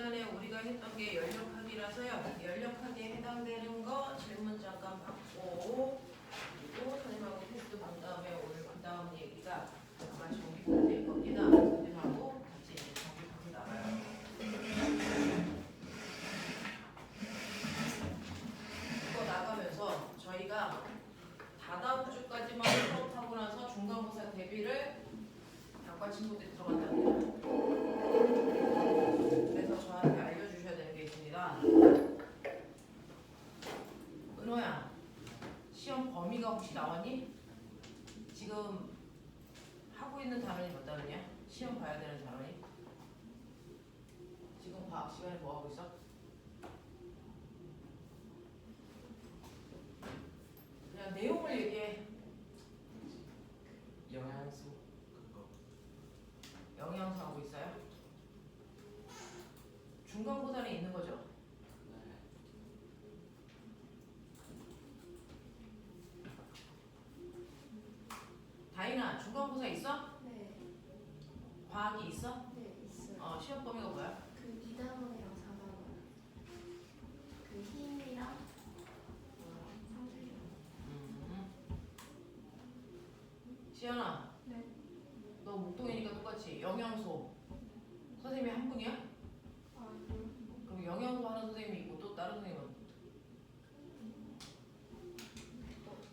시간에 우리가 했던 게 연력학이라서요. 연력학에 해당되는 거 질문 잠깐 받고 그리고 선생님하고 테스트 본 다음에 오늘 그 다음 얘기가 아마 정기가 될 겁니다. 선생님하고 같이 이제 정기하고 나가요. 이거 나가면서 저희가 다다음 주까지만 수업하고 나서 중간고사 대비를 약과 친구들이 들어간답니다. 그래서 저한테 알려주셔야 되는 게 있습니다. 은호야, 시험 범위가 혹시 나왔니? 지금 하고 있는 단원이 몇 단원이야? 시험 봐야 되는 단원이? 지금 과학 시간에 뭐 하고 있어? 그냥 내용을 얘기해. 영양소 그거. 영양소 하고 있어요? 중간고사는 있는 거죠? 네. 다인아, 중간고사 있어? 네, 과학이 있어? 네 있어요. 시험 범위가 뭐야? 그 2단원이랑 4단원. 그 힘이랑 상대력. 시연아, 네. 너 목동이니까 똑같이 영양소 선생님이 한 분이야? 아니요. 그럼 영양소 하는 선생님이 있고 또 다른 선생님은?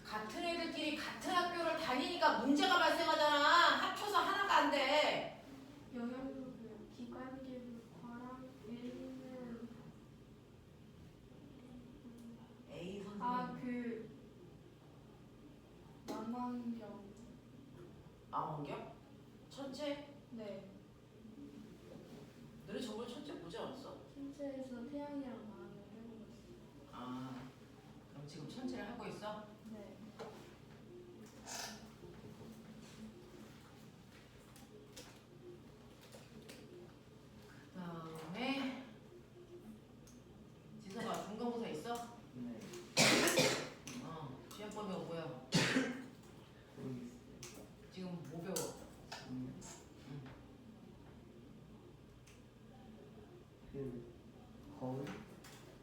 같은 애들끼리 같은 학교를 다니니까 문제가 발생하잖아. 합쳐서 하나가 안 돼. 영양소 그 기관지과랑 1는 A 선생님. 그 망원경. 망원경? 천체? 네. 너네 저번에 천체 보지 않았어? 신체에서 태양이랑 망원경 해보겠어요. 아, 그럼 지금 천체를 하고 있어? 네. 그 다음에 지성아, 중간고사 있어? 네. 시험 범위가 뭐야? 모르겠어요. 지금 뭐 배워? 그 거울?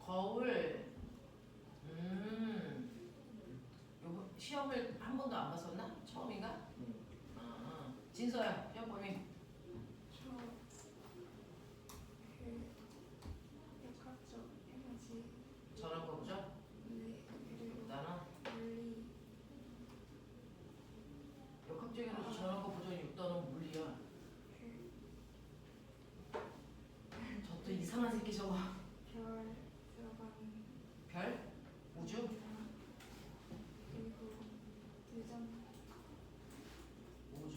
거울. 요거 시험을 한 번도 안 봤었나? 처음인가? 네. 진서야, 시험 범위. 역학적 에너지. 전원 거부죠? 네. 그리고 나는 물리. 역학적인 전원 거부죠. 6단원 물리야. 저또 이상한 새끼 저거. 별 들어가는. 별? 우주? 그리고 대전. 우주.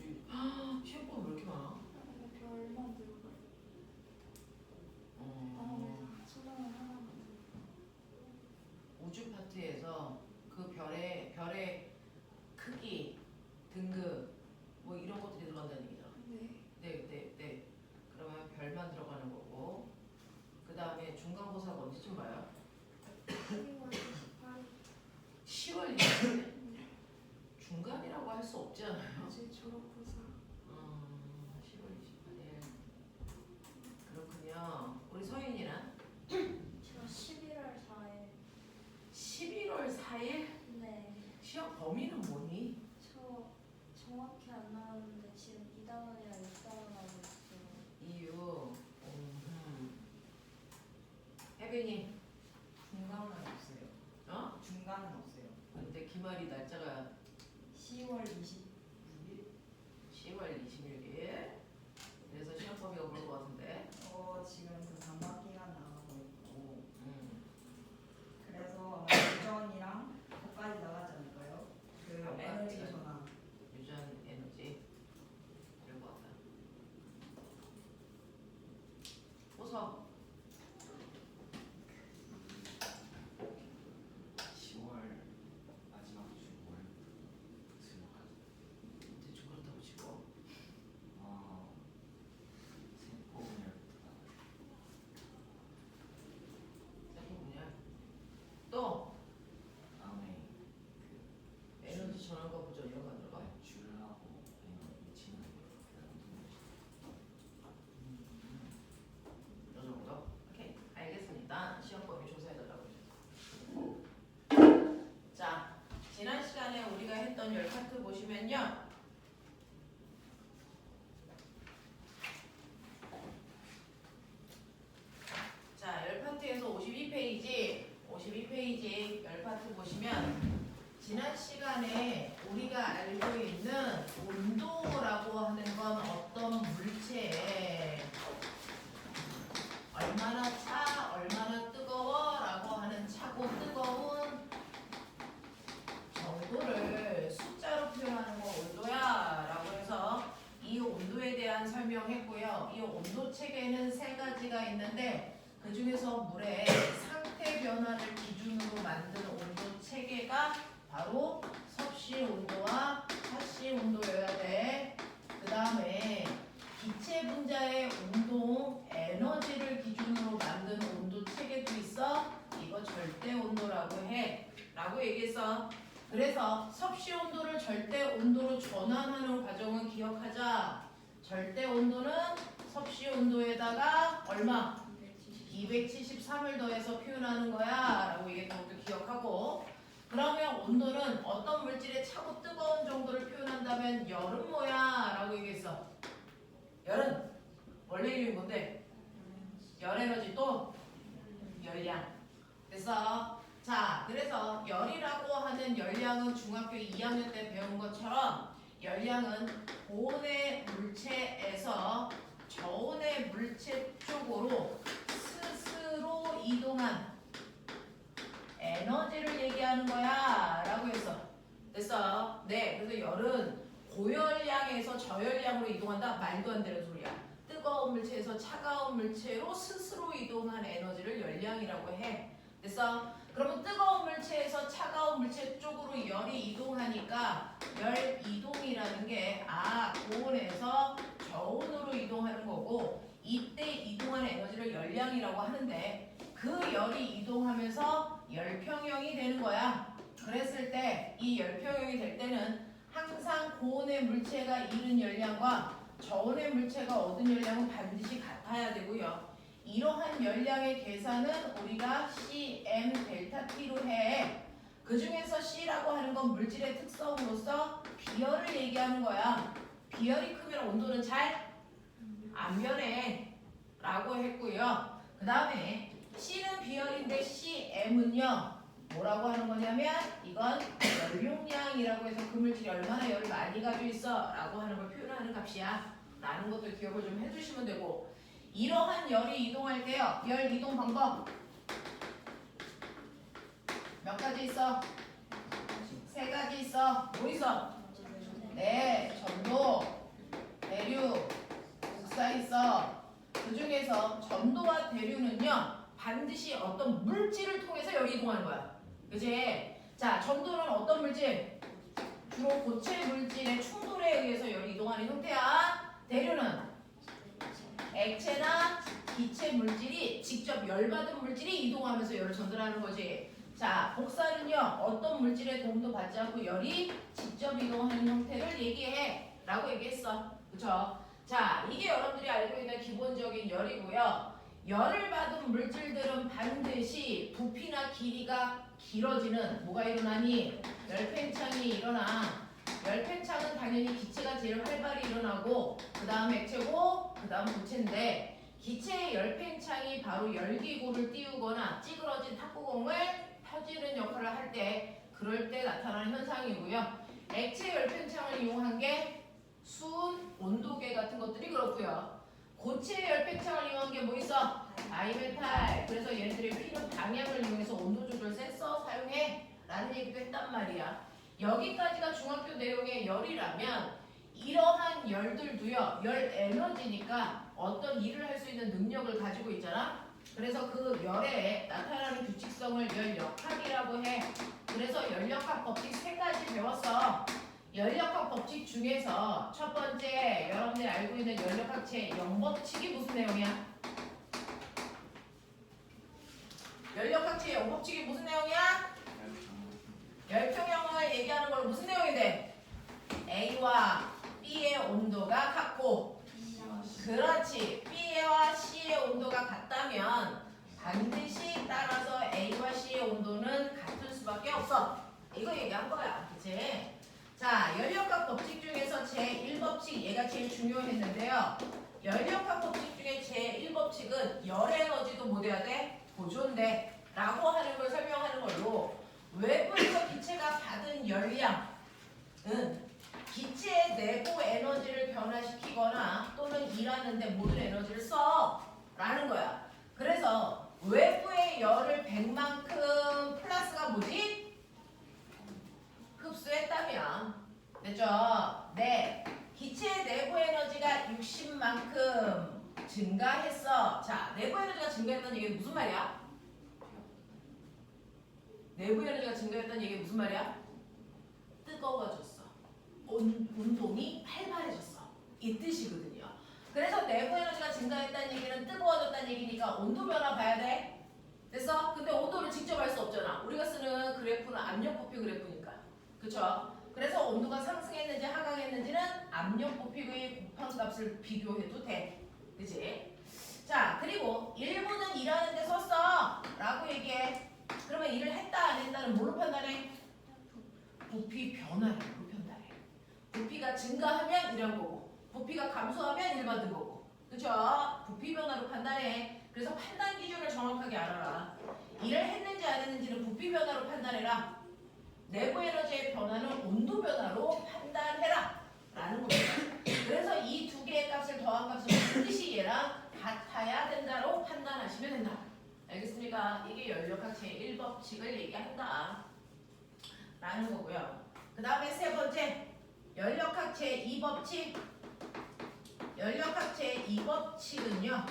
시험 범위 왜 이렇게 많아? 근데 별만 들어가요. 다음에 초단은 하나만 들어가요. 우주 파트에서 그 별의 크기, 등급 뭐 이런 것들이 들어간다는 얘기잖아. 네. 그러면 별만 들어가는 거고. 그 다음에 중간고사가 언제쯤 봐요? 10월 28일. 10월 20일? 중간이라고 할 수 없잖아요. 제 졸업고사. 10월 28일. 그렇군요. 우리 서인이는? 저 11월 4일. 11월 4일? 네. 시험 범위는 뭐니? 저 정확히 안 나왔는데 지금 2단원이랑 6단원 하고 있어요. 이유. 혜빈이. 중간은 없어요. 어? 중간은 없어요. 근데 기말이 날짜가 10월 26일. 10월 26일. 그래서 시험 범위가 그럴 것 같은데. 지금 그 단박 기간 나가고 있고, 음. 그래서 유전이랑 그거까지 나가지 않을까요? 그 단박 에너지 기간. 전환. 유전 에너지. 그럴 것 같다. 호서. 10월 마지막 주 월수목까지. 보시면요. 자, 열 파트에서 52페이지 열 파트 보시면 지난 시간에 우리가 알고 있는 온도라고 하는 건 어떤 물체에 얼마나 차, 얼마나 뜨거워라고 하는 차고 뜨거운 정도를 숫자로 표현하는 거 온도야라고 해서 이 온도에 대한 설명했고요. 이 온도 체계는 세 가지가 있는데 그 중에서 물의 상태 변화를 기준으로 만든 온도 체계가 바로 섭씨 온도와 하씨 온도여야 돼. 그 다음에 기체 분자의 운동 에너지를 기준으로 만든 온도 체계도 있어. 이거 절대 온도라고 해. 라고 얘기했어. 그래서 섭씨 온도를 절대 온도로 전환하는 과정은 기억하자. 절대 온도는 섭씨 온도에다가 얼마? 273을 더해서 표현하는 거야 라고 얘기했던 것도 기억하고, 그러면 온도는 어떤 물질의 차고 뜨거운 정도를 표현한다면 열은 뭐야 라고 얘기했어. 열은 원래 이름이 뭔데? 열 에너지 또 열량. 그래서 자, 그래서 열이라고 하는 열량은 중학교 2학년 때 배운 것처럼 열량은 고온의 물체에서 저온의 물체 쪽으로 스스로 이동한 에너지를 얘기하는 거야 라고 했어. 됐어? 네, 그래서 열은 고열량에서 저열량으로 이동한다? 말도 안 되는 소리야. 뜨거운 물체에서 차가운 물체로 스스로 이동한 에너지를 열량이라고 해. 됐어? 그러면 뜨거운 물체에서 차가운 물체 쪽으로 열이 이동하니까 열 이동이라는 게 고온에서 저온으로 이동하는 거고, 이때 이동하는 에너지를 열량이라고 하는데 그 열이 이동하면서 열평형이 되는 거야. 그랬을 때 이 열평형이 될 때는 항상 고온의 물체가 잃은 열량과 저온의 물체가 얻은 열량은 반드시 같아야 되고요. 이러한 열량의 계산은 우리가 Cm 델타 T로 해. 그 중에서 C라고 하는 건 물질의 특성으로서 비열을 얘기하는 거야. 비열이 크면 온도는 잘 안 변해 라고 했고요. 그 다음에 C는 비열인데 Cm은요 뭐라고 하는 거냐면 이건 열용량이라고 해서 그 물질이 얼마나 열을 많이 가지고 있어 라고 하는 걸 표현하는 값이야 라는 것도 기억을 좀 해주시면 되고, 이러한 열이 이동할 때요, 열 이동 방법 몇 가지 있어? 세 가지 있어. 뭐 있어? 네, 전도, 대류, 극사 있어. 그 중에서 전도와 대류는요 반드시 어떤 물질을 통해서 열이 이동하는 거야. 그치? 자, 전도는 어떤 물질? 주로 고체 물질의 충돌에 의해서 열이 이동하는 형태야. 대류는 액체나 기체 물질이 직접 열받은 물질이 이동하면서 열을 전달하는 거지. 자, 복사는요 어떤 물질의 도움도 받지 않고 열이 직접 이동하는 형태를 얘기해 라고 얘기했어. 그쵸? 자, 이게 여러분들이 알고 있는 기본적인 열이고요. 열을 받은 물질들은 반드시 부피나 길이가 길어지는 뭐가 일어나니? 열팽창이 일어나. 열팽창은 당연히 기체가 제일 활발히 일어나고 그 다음 액체고 그 다음 고체인데, 기체의 열팽창이 바로 열기구를 띄우거나 찌그러진 탁구공을 펴지는 역할을 할 때, 그럴 때 나타나는 현상이고요. 액체 열팽창을 이용한 게 수은, 온도계 같은 것들이 그렇고요. 고체 열팽창을 이용한 게 뭐 있어? 바이메탈. 그래서 얘네들이 피는 방향을 이용해서 온도 조절 센서 사용해 라는 얘기도 했단 말이야. 여기까지가 중학교 내용의 열이라면 이러한 열들도요 열 에너지니까 어떤 일을 할 수 있는 능력을 가지고 있잖아. 그래서 그 열에 나타나는 규칙성을 열역학이라고 해. 그래서 열역학 법칙 세 가지 배웠어. 열역학 법칙 중에서 첫 번째 여러분들이 알고 있는 열역학체 영법칙이 무슨 내용이야? 열역학체 영법칙이 무슨 내용이야? 열평형을 얘기하는 걸 무슨 내용이 돼? A와 B의 온도가 같고, 그렇지, B와 C의 온도가 같다면 반드시 따라서 A와 C의 온도는 같을 수밖에 없어. 이거 얘기한 거야. 그치? 자, 연력학 법칙 중에서 제1법칙 얘가 제일 중요했는데요. 연력학 법칙 중에 제1법칙은 열 에너지도 뭐 돼야 돼? 보존돼 라고 하는 걸 설명하는 걸로 외부에서 기체가 받은 열량은 기체의 내부 에너지를 변화시키거나 또는 일하는데 모든 에너지를 써 라는 거야. 그래서 외부의 열을 100만큼 플러스가 뭐지? 흡수했다면 됐죠? 네. 기체의 내부 에너지가 60만큼 증가했어. 자, 내부 에너지가 증가했다는 얘기는 무슨 말이야? 내부 에너지가 증가했다는 얘기는 무슨 말이야? 뜨거워졌어. 운동이 활발해졌어. 이 뜻이거든요. 그래서 내부 에너지가 증가했다는 얘기는 뜨거워졌다는 얘기니까 온도 변화 봐야 돼. 됐어? 근데 온도를 직접 알 수 없잖아. 우리가 쓰는 그래프는 압력 부피 그래프니까. 그쵸? 그래서 온도가 상승했는지 하강했는지는 압력 부피의 곱한 값을 비교해도 돼. 그치? 자, 그리고 일부는 일하는 데 썼어 라고 얘기해. 그러면 일을 했다 안 했다는 뭘로 판단해? 부피 변화를 뭘로 판단해? 부피가 증가하면 일한 거고 부피가 감소하면 일 받은 거고. 그쵸? 부피 변화로 판단해. 그래서 판단 기준을 정확하게 알아라. 일을 했는지 안 했는지는 부피 변화로 판단해라. 내부 에너지의 변화는 온도 변화로 판단해라 라는 겁니다. 그래서 이 두 개의 값을 더한 값은 반드시 얘랑 같아야 된다로 판단하시면 된다. 알겠습니까? 이게 연력학 제1법칙을 얘기한다 라는 거고요. 그 다음에 세 번째 연력학 제2법칙. 연력학 제2법칙은요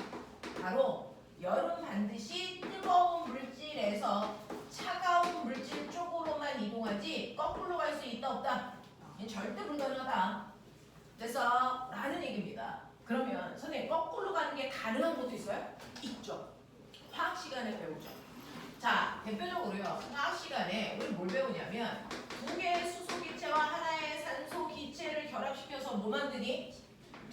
바로 열은 반드시 뜨거운 물질에서 차가운 물질 쪽으로만 이동하지 거꾸로 갈 수 있다 없다? 절대 불가능하다. 그래서 라는 얘기입니다. 그러면 선생님 거꾸로 가는 게 가능한 것도 있어요? 있죠. 화학 시간에 배우죠. 자, 대표적으로요. 화학 시간에 우리 뭘 배우냐면 두 개의 수소 기체와 하나의 산소 기체를 결합시켜서 뭐 만드니?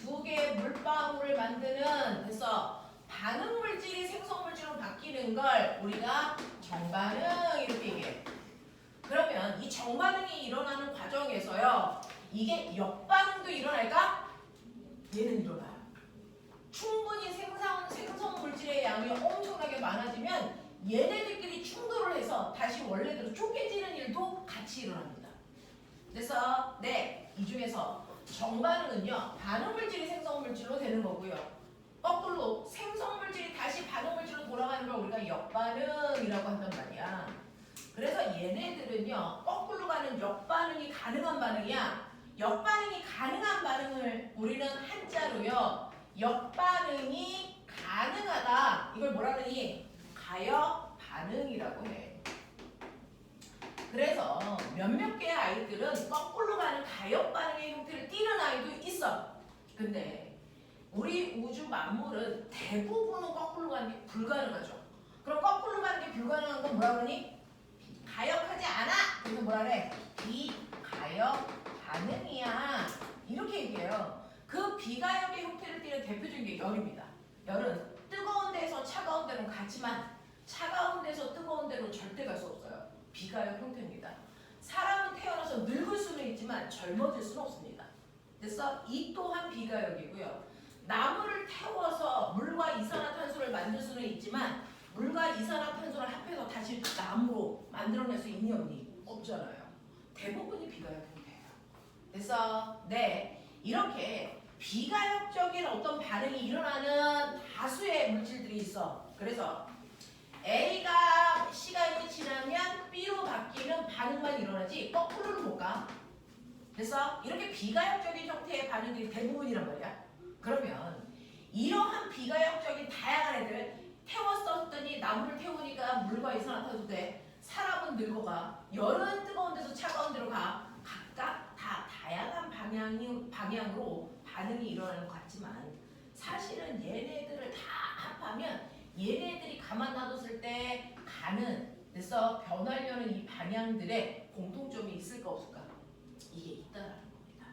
두 개의 물방울을 만드는 그래서 반응 물질이 생성 물질로 바뀌는 걸 우리가 정반응 이렇게 얘기해. 그러면 이 정반응이 일어나는 과정에서요. 이게 역반응도 일어날까? 얘는 일어나요. 충분히 생성 물질의 양이 엄청나게 많아지면 얘네들끼리 충돌을 해서 다시 원래대로 쪼개지는 일도 같이 일어납니다. 그래서 네, 이 중에서 정반응은요. 반응 물질이 생성 물질로 되는 거고요. 거꾸로 생성 물질이 다시 반응 물질로 돌아가는 걸 우리가 역반응이라고 한단 말이야. 그래서 얘네들은요. 거꾸로 가는 역반응이 가능한 반응이야. 역반응이 가능한 반응을 우리는 한자로요. 역반응이 가능하다. 이걸 뭐라 그러니? 가역 반응이라고 해. 그래서 몇몇 개의 아이들은 거꾸로 가는 가역 반응의 형태를 띠는 아이도 있어. 근데 우리 우주 만물은 대부분은 거꾸로 가는 게 불가능하죠. 그럼 거꾸로 가는 게 불가능한 건 뭐라 그러니? 가역하지 않아. 그래서 뭐라 그래? 비가역 반응이야. 이렇게 얘기해요. 그 비가역의 형태를 띠는 대표적인 게 열입니다. 열은 뜨거운 데서 차가운 데로 가지만 차가운 데서 뜨거운 데로 절대 갈 수 없어요. 비가역 형태입니다. 사람은 태어나서 늙을 수는 있지만 젊어질 수는 없습니다. 그래서 이 또한 비가역이고요. 나무를 태워서 물과 이산화탄소를 만들 수는 있지만 물과 이산화탄소를 합해서 다시 나무로 만들어낼 수 있니 없니? 없잖아요. 대부분이 비가역 형태예요. 그래서 네, 이렇게 비가역적인 어떤 반응이 일어나는 다수의 물질들이 있어. 그래서 A가 시간이 지나면 B로 바뀌는 반응만 일어나지 거꾸로는 못 가. 그래서 이렇게 비가역적인 형태의 반응들이 대부분이란 말이야. 그러면 이러한 비가역적인 다양한 애들 태웠었더니 나무를 태우니까 물과 이산화탄소 돼. 사람은 늙어가. 열은 뜨거운 데서 차가운 데로 가. 각각 다 다양한 방향으로 반응이 일어나는 것 같지만 사실은 얘네들을 다 합하면 얘네들이 가만 놔뒀을 때 가는 그래서 변하려는 이 방향들의 공통점이 있을까 없을까? 이게 있다라는 겁니다.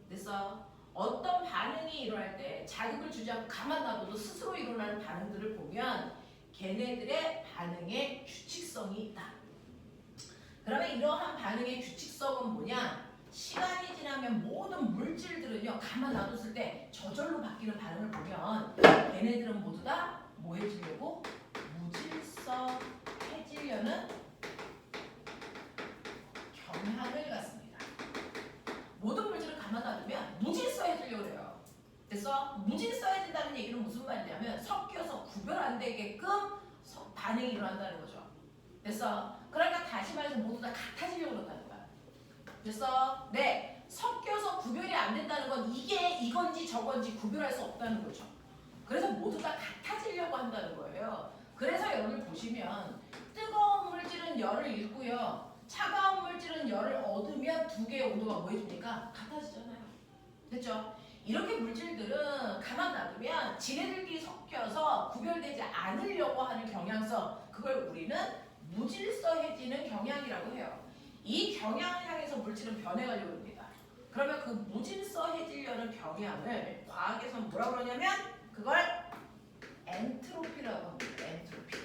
그래서 어떤 반응이 일어날 때 자극을 주지 않고 가만 놔둬도 스스로 일어나는 반응들을 보면 걔네들의 반응에 규칙성이 있다. 그러면 이러한 반응의 규칙성은 뭐냐? 시간이 지나면 모든 물질들은요 가만 놔뒀을 때 저절로 바뀌는 반응을 보면 얘네들은 모두 다 뭐 해지려고? 무질서해지려는 경향을 갖습니다. 모든 물질을 가만 놔두면 무질서해지려고 해요. 됐어? 무질서해진다는 얘기는 무슨 말이냐면 섞여서 구별 안 되게끔 반응이 일어난다는 거죠. 됐어? 그러니까 다시 말해서 모두 다 같아지려고 그런다는 거야. 됐어? 네. 섞여서 구별이 안 된다는 건 이게 이건지 저건지 구별할 수 없다는 거죠. 그래서 모두 다 같아지려고 한다는 거예요. 그래서 여러분 보시면 뜨거운 물질은 열을 잃고요. 차가운 물질은 열을 얻으면 두 개의 온도가 뭐 해줍니까? 같아지잖아요. 됐죠? 이렇게 물질들은 가만 놔두면 지네들끼리 섞여서 구별되지 않으려고 하는 경향성, 그걸 우리는 무질서해지는 경향이라고 해요. 이 경향을 향해서 물질은 변해가려고 합니다. 그러면 그 무질서해지려는 경향을 과학에서 뭐라고 그러냐면 그걸 엔트로피라고 합니다. 엔트로피.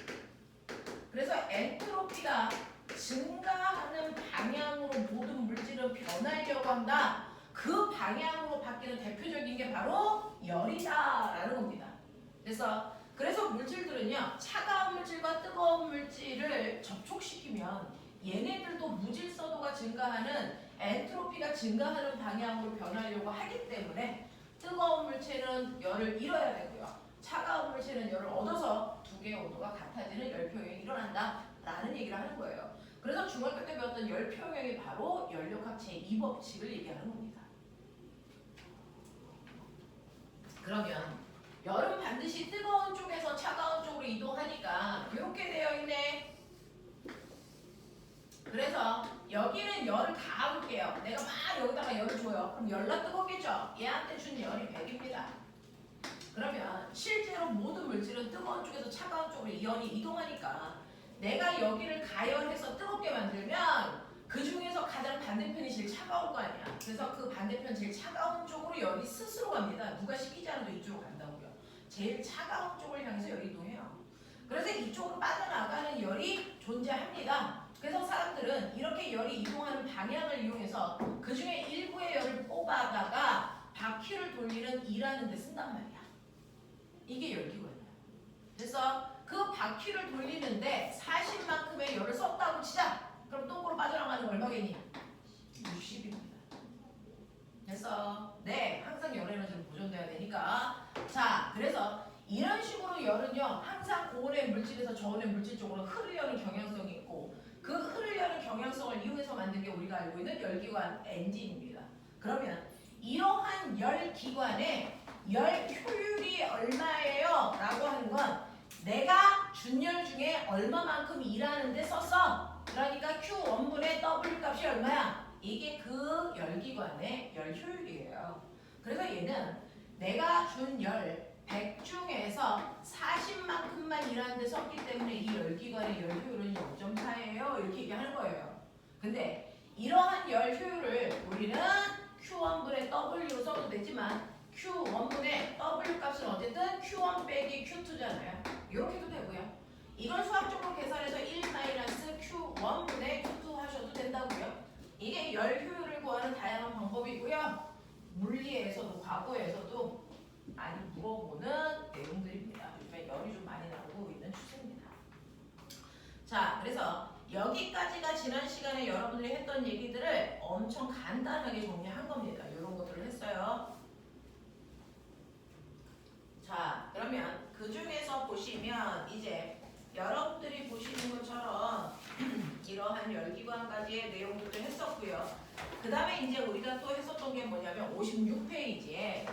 그래서 엔트로피가 증가하는 방향으로 모든 물질은 변하려고 한다. 그 방향으로 바뀌는 대표적인 게 바로 열이다라는 겁니다. 그래서 물질들은요 차가운 물질과 뜨거운 물질을 접촉시키면 얘네들도 무질서도가 증가하는 엔트로피가 증가하는 방향으로 변하려고 하기 때문에 뜨거운 물체는 열을 잃어야 되고요. 차가운 물체는 열을 얻어서 두 개의 온도가 같아지는 열표현이 일어난다라는 얘기를 하는 거예요. 그래서 중학교 때 배웠던 열표현이 바로 연력학 제2법칙을 얘기하는 겁니다. 그러면 열은 반드시 뜨거운 쪽에서 차가운 쪽으로 이동하니까 이렇게 되어 있네. 그래서 여기는 열을 가볼게요. 내가 막 여기다가 열을 줘요. 그럼 열나 뜨겁겠죠? 얘한테 준 열이 100입니다. 그러면 실제로 모든 물질은 뜨거운 쪽에서 차가운 쪽으로 열이 이동하니까 내가 여기를 가열해서 뜨겁게 만들면 그 중에서 가장 반대편이 제일 차가운 거 아니야. 그래서 그 반대편 제일 차가운 쪽으로 열이 스스로 갑니다. 누가 시키지 않아도 이쪽으로 간다고요. 제일 차가운 쪽을 향해서 열이 이동해요. 그래서 이쪽으로 빠져나가는 열이 존재합니다. 그래서 사람들은 이렇게 열이 이동하는 방향을 이용해서 그 중에 일부의 열을 뽑아다가 바퀴를 돌리는 일하는 데 쓴단 말이야. 이게 열기관이야. 그래서 그 바퀴를 돌리는데 40만큼의 열을 썼다고 치자. 그럼 똥꼬로 빠져나가는 거 얼마겠니? 60입니다. 됐어? 네, 항상 열 에너지는 보존돼야 되니까. 자, 그래서 이런 식으로 열은요 항상 고온의 물질에서 저온의 물질 쪽으로 흐르려는 경향성이 있고 그 흐르려는 경향성을 이용해서 만든 게 우리가 알고 있는 열기관 엔진입니다. 그러면 이러한 열기관의 열 효율이 얼마예요? 라고 하는 건 내가 준 열 중에 얼마만큼 일하는데 썼어. 그러니까 Q1분의 W 값이 얼마야? 이게 그 열기관의 열 효율이에요. 그래서 얘는 내가 준 열 100 중에서 40만큼만 일하는데 썼기 때문에 이 열기관의 열 효율은 0.4예요. 이렇게 얘기하는 거예요. 근데 이러한 열 효율을 우리는 Q1분의 W로 써도 되지만 Q1분의 W 값은 어쨌든 Q1 빼기 Q2잖아요. 이렇게도 되고요. 이걸 수학적으로 계산해서 1-Q1분의 Q2 하셔도 된다고요. 이게 열 효율을 구하는 다양한 방법이고요. 물리에서도 과거에서도 많이 물어보는 내용들입니다. 요즘에 열이 좀 많이 나오고 있는 추세입니다. 자, 그래서 여기까지가 지난 시간에 여러분들이 했던 얘기들을 엄청 간단하게 정리한 겁니다. 이런 것들을 했어요. 자, 그러면 그 중에서 보시면 이제 여러분들이 보시는 것처럼 이러한 열기관까지의 내용들을 했었고요. 그 다음에 이제 우리가 또 했었던 게 뭐냐면 56페이지에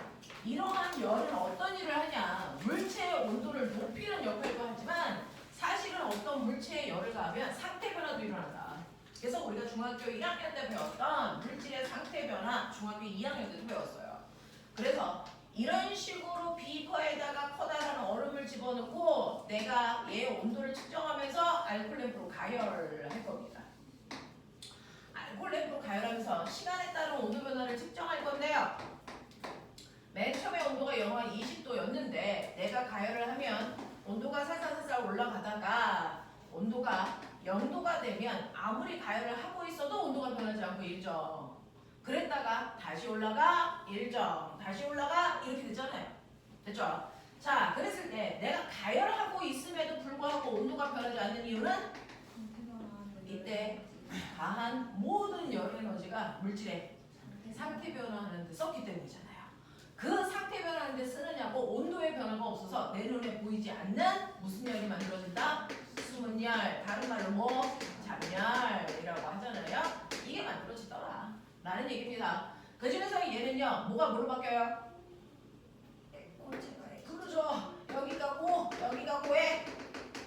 이러한 열은 어떤 일을 하냐. 물체의 온도를 높이는 역할도 하지만 사실은 어떤 물체의 열을 가하면 상태 변화도 일어난다. 그래서 우리가 중학교 1학년 때 배웠던 물질의 상태 변화 중학교 2학년 때도 배웠어요. 그래서 이런 식으로 비커에다가 커다란 얼음을 집어넣고 내가 얘의 온도를 측정하면서 알코올 램프로 가열할 겁니다. 알코올 램프로 가열하면서 시간에 따른 온도 변화를 측정할 건데요. 맨 처음에 온도가 영하 20도였는데 내가 가열을 하면 온도가 살살살살 올라가다가 온도가 0도가 되면 아무리 가열을 하고 있어도 온도가 변하지 않고 있죠. 그랬다가 다시 올라가 1점, 다시 올라가 이렇게 됐잖아요. 됐죠? 자, 그랬을 때 내가 가열하고 있음에도 불구하고 온도가 변하지 않는 이유는 이때 가한 모든 열 에너지가 물질의 상태 변화하는 데 썼기 때문이잖아요. 그 상태 변화하는 데 쓰느냐고 온도의 변화가 없어서 내 눈에 보이지 않는 무슨 열이 만들어진다? 숨은 열, 다른 말로 뭐? 잡열이라고 하잖아요. 이게 만들어지더라 라는 얘기입니다. 그 중에서 얘는요 뭐가 뭐로 바뀌어요? 그러죠. 여기가 고, 여기가 고에,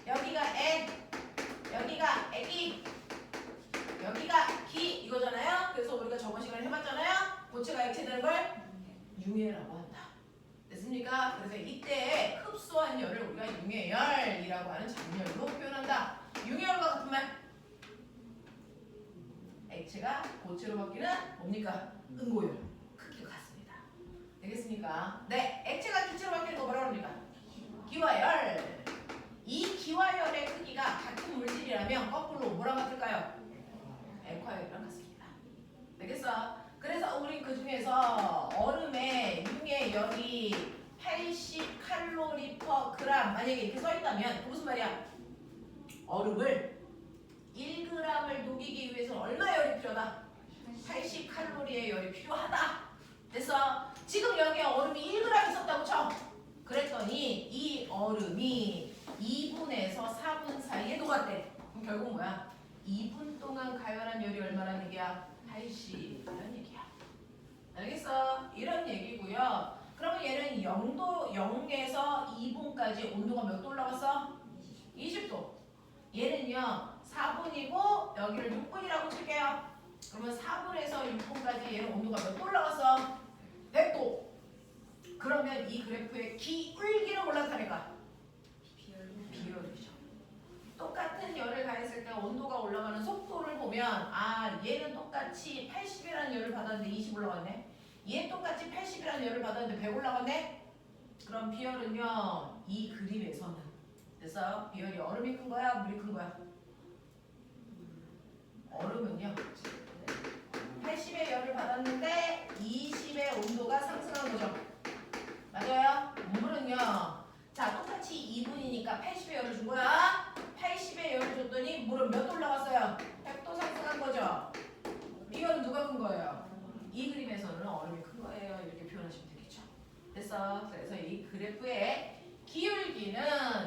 여기가 애, 여기가 애기, 여기가 기 이거잖아요. 그래서 우리가 저번 시간에 해봤잖아요. 고체가 액체되는 걸 융해라고 한다. 됐습니까? 그래서 이때 흡수한 열을 우리가 융해열이라고 하는 장열로 표현한다. 융해열과 같은 말. 액체가 고체로 바뀌는 뭡니까? 응고열. 크기가 같습니다. 되겠습니까? 네, 액체가 기체로 바뀌는 거 뭐라고 합니까? 기와열. 이 기와열의 크기가 같은 물질이라면 거꾸로 뭐랑 같을까요? 액화열이랑 같습니다. 되겠어? 그래서 우리 그 중에서 얼음의 융의 열이 80 칼로리 퍼 그램 만약에 이렇게 써 있다면 무슨 말이야? 얼음을 1g을 녹이기 위해서는 얼마 열이 필요하다? 80 칼로리의 열이 필요하다. 됐어? 지금 여기에 얼음이 1g 있었다고 쳐. 그랬더니 이 얼음이 2분에서 4분 사이에 녹았대. 그럼 결국 뭐야? 2분 동안 가열한 열이 얼마라는 얘기야? 80이라는 얘기야. 알겠어? 이런 얘기고요. 그러면 얘는 0에서 2분까지 온도가 몇 도 올라갔어? 20도. 얘는요 4분이고 여기를 6분이라고 칠게요. 그러면 4분에서 6분까지 얘는 온도가 몇 도 올라갔어? 100도. 그러면 이 그래프의 기울기는 올라타니까 비열이죠. 똑같은 열을 가했을 때 온도가 올라가는 속도를 보면 아 얘는 똑같이 80이라는 열을 받았는데 20 올라갔네. 얘 똑같이 80이라는 열을 받았는데 100 올라갔네. 그럼 비열은요 이 그림에서는 그래서 비열이 얼음이 큰 거야 물이 큰 거야? 얼음은요 80의 열을 받았는데 20의 온도가 상승한 거죠. 맞아요? 물은요 자 똑같이 2분이니까 80의 열을 준 거야. 80의 열을 줬더니 물은 몇 도 올라갔어요? 100도 상승한 거죠. 비열은 누가 큰 거예요? 이 그림에서는 얼음이 큰 거예요. 이렇게 표현하시면 되겠죠. 됐어. 그래서 이 그래프의 기울기는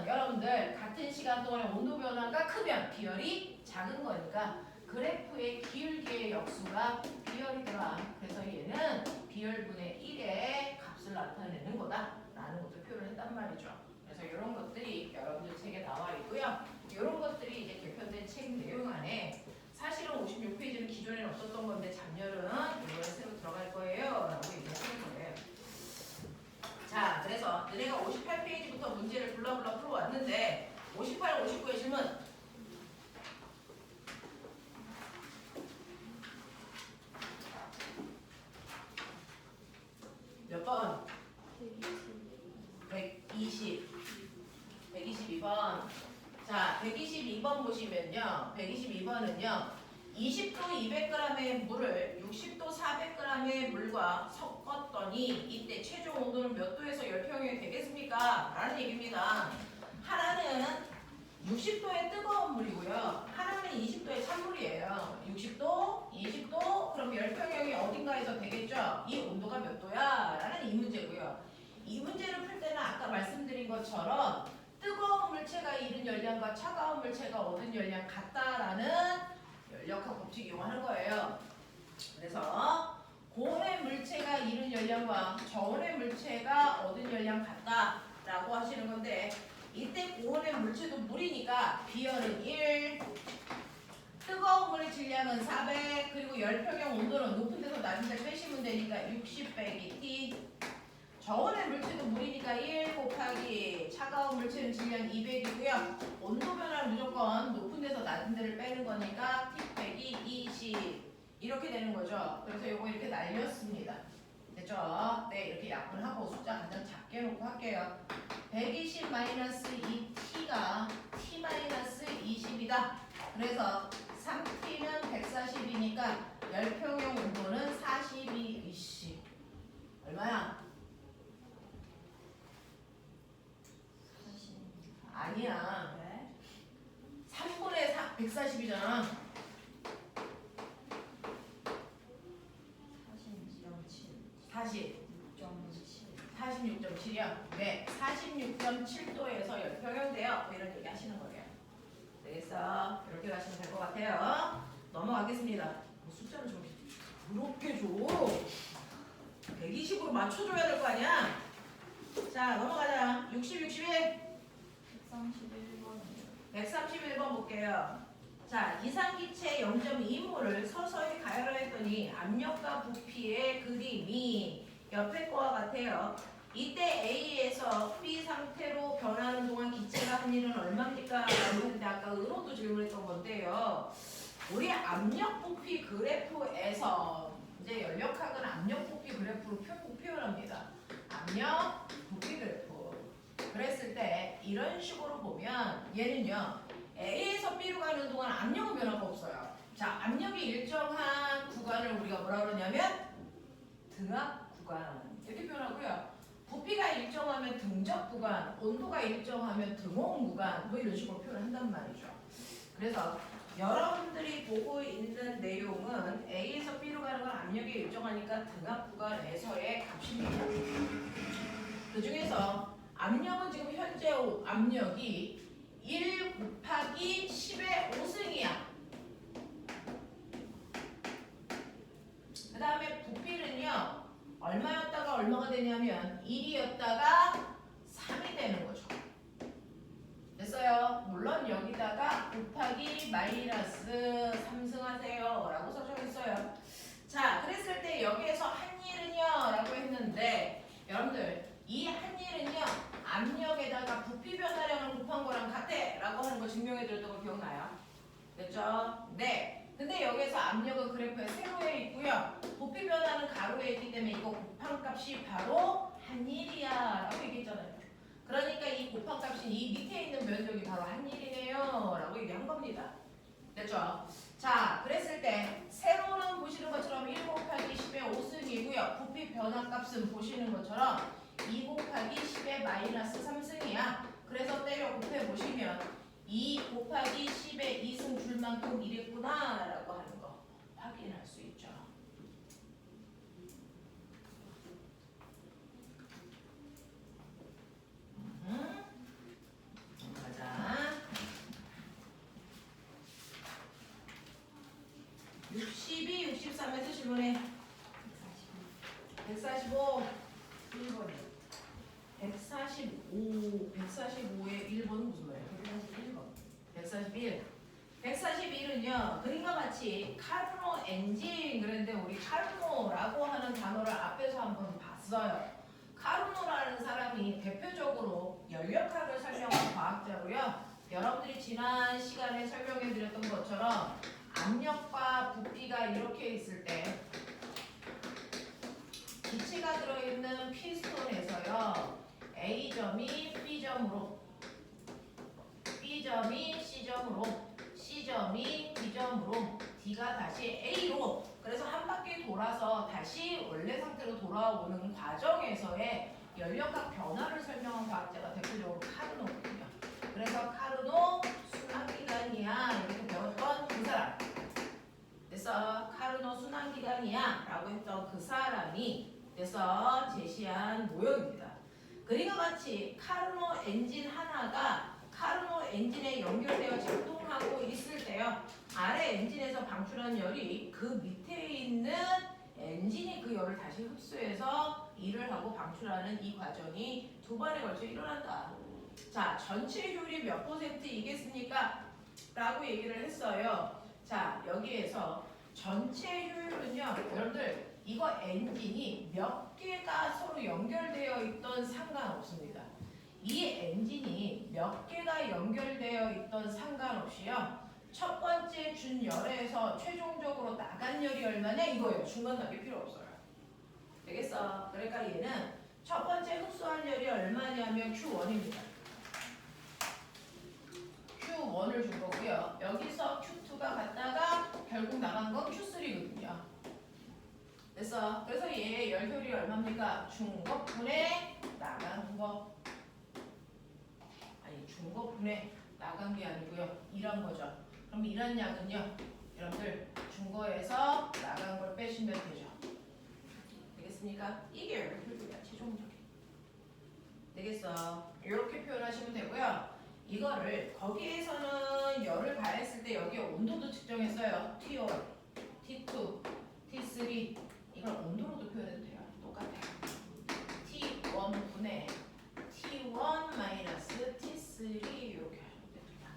여러분들 같은 시간 동안에 온도 변화가 크면 비열이 작은 거니까 그래프의 기울기의 역수가 비열이더라. 그래서 얘는 비열분의 1의 값을 나타내는 거다라는 것도 표현을 했단 말이죠. 그래서 이런 것들이 여러분들 책에 나와 있고요. 이런 것들이 이제 개편된 책 내용 안에 사실은 56페이지는 기존에는 없었던 건데 잠열은 이번에 새로 들어갈 거예요 라고 얘기하는 거예요. 자, 그래서 너네가 58페이지부터 문제를 불러불러 풀어왔는데 58, 59의 질문 몇 번? 120 122번. 자, 122번 보시면요. 122번은요. 20도 200g의 물을 60도 400g의 물과 섞었더니 이때 최종 온도는 몇 도에서 열평형이 되겠습니까? 라는 얘기입니다. 하나는 60도의 뜨거운 물이고요. 하나는 20도의 찬물이에요. 60도, 20도, 그럼 열평형이 어딘가에서 되겠죠? 이 온도가 몇 도야? 라는 이 문제고요. 이 문제를 풀 때는 아까 말씀드린 것처럼 뜨거운 물체가 이룬 열량과 차가운 물체가 얻은 열량 같다라는 열역학 법칙 이용하는 거예요. 그래서 고온의 물체가 이룬 열량과 저온의 물체가 얻은 열량 같다라고 하시는 건데 이때 고온의 물체도 물이니까 비열은 1, 뜨거운 물의 질량은 400, 그리고 열평형 온도는 높은 데서 낮은 데 빼시면 되니까 60 빼기 T. 저온의 물체도 물이니까 1 곱하기 차가운 물체는 질량 200이고요. 온도 변화는 무조건 높은 데서 낮은 데를 빼는 거니까 T 빼기 20 이렇게 되는 거죠. 그래서 요거 이렇게 날렸습니다. 됐죠? 네, 이렇게 약분하고 숫자 가장 작게 놓고 할게요. 120 마이너스 2T가 T 마이너스 20이다. 그래서 3T는 140이니까 열평형 온도는 42, 이씨. 얼마야? 40. 아니야. 네. 3분의 4, 140이잖아. 46.7. 46.7이야. 네, 46.7도에서 열평형돼요. 뭐 이런 얘기 하시는 거예요. 되겠어? 이렇게 가시면 될 것 같아요. 넘어가겠습니다. 뭐 숫자를 좀 부럽게 줘. 120으로 맞춰줘야 될 거 아니야? 자, 넘어가자. 60, 61. 131번이요. 131번 볼게요. 자, 이상기체 0.2몰을 서서히 가열을 했더니 압력과 부피의 그림이 옆에 거와 같아요. 이때 A에서 B 상태로 변하는 동안 기체가 한 일은 얼마입니까? 라고 했는데 아까 은호도 질문했던 건데요. 우리 압력 부피 그래프에서 이제 연력학은 압력 부피 그래프로 표현합니다. 압력 부피 그래프. 그랬을 때 이런 식으로 보면 얘는요. A에서 B로 가는 동안 압력은 변화가 없어요. 자, 압력이 일정한 구간을 우리가 뭐라 그러냐면 등압 구간 이렇게 표현하고요. 부피가 일정하면 등적 구간, 온도가 일정하면 등온 구간 뭐 이런 식으로 표현을 한단 말이죠. 그래서 여러분들이 보고 있는 내용은 A에서 B로 가는 건 압력이 일정하니까 등압 구간에서의 값입니다. 그 중에서 압력은 지금 현재 압력이 1 곱하기 10의 5승이야. 그 다음에 부피는요. 얼마였다가 얼마가 되냐면 1이었다가 3이 되는 거죠. 됐어요? 물론 여기다가 곱하기 마이너스 3승 하세요 라고 써져 있어요. 자, 그랬을 때 여기에서 한 일은요 라고 했는데 여러분들 이 한 일은요 압력에다가 부피 변화량을 곱한 거랑 같아 라고 하는 거 증명해 드렸던 거 기억나요? 됐죠? 네. 근데 여기서 압력은 그래프에 세로에 있고요. 부피 변화는 가로에 있기 때문에 이거 곱한 값이 바로 한 일이야 라고 얘기했잖아요. 그러니까 이 곱한 값이 이 밑에 있는 면적이 바로 한 일이네요 라고 얘기한 겁니다. 됐죠? 자, 그랬을 때 세로는 보시는 것처럼 1 곱하기 10의 5승이고요. 부피 변화 값은 보시는 것처럼 2 곱하기 10의 마이너스 3승이야. 그래서 때려 곱해 보시면 2 곱하기 10의 2승 줄 만큼 이랬구나 라고 하는 거 확인할 수 있죠. 가자. 62, 63에서 질문해. 145, 1번이요. 145의 1번은 무슨 말이야? 141번. 141. 141은요, 그림과 같이 카르노 엔진 그랬는데 우리 카르노라고 하는 단어를 앞에서 한번 봤어요. 카르노라는 사람이 대표적으로 연력학을 설명한 과학자고요. 여러분들이 지난 시간에 설명해 드렸던 것처럼 압력과 부피가 이렇게 있을 때 기체가 들어있는 피스톤에서요. A점이 B점으로 B점이 C점으로 C점이 D점으로 D가 다시 A로 그래서 한 바퀴 돌아서 다시 원래 상태로 돌아오는 과정에서의 연력학 변화를 설명한 과학자가 대표적으로 카르노거든요. 그래서 카르노 순환기관이야 이렇게 배웠던 그 사람. 그래서 카르노 순환기관이야 라고 했던 그 사람이 그래서 제시한 모형입니다. 그림과 같이 카르노 엔진 하나가 카르노 엔진에 연결되어 작동하고 있을 때요. 아래 엔진에서 방출한 열이 그 밑에 있는 엔진이 그 열을 다시 흡수해서 일을 하고 방출하는 이 과정이 두 번에 걸쳐 일어난다. 자, 전체 효율이 몇 %이겠습니까? 라고 얘기를 했어요. 자, 여기에서 전체 효율은요. 여러분들 이거 엔진이 몇 개가 서로 연결되어 있던 상관없습니다. 이 엔진이 몇 개가 연결되어 있던 상관없이요. 첫 번째 준 열에서 최종적으로 나간 열이 얼마냐 이거예요. 중간 단계 필요 없어요. 되겠어? 그러니까 얘는 첫 번째 흡수한 열이 얼마냐면 Q1입니다. Q1을 준 거고요. 여기서 Q2가 갔다가 결국 나간 건 Q3거든요. 열효율이 얼마입니까? 준 것분에 나간 거. 아니 준 것분에 나간 게 아니고요. 일한 거죠. 그럼 일한 양은요. 여러분들 준 거에서 나간 걸 빼시면 되죠. 되겠습니까? 이게 열효율이야. 최종적인. 되겠어. 이렇게 표현하시면 되고요. 이거를 거기에서는 열을 가했을 때 여기에 온도도 측정했어요. T1, T2, T3 이걸 온도로도 표현해도 돼요. 똑같아요. T1분의 T1 마이너스 T3 이렇게 하시면 됩니다.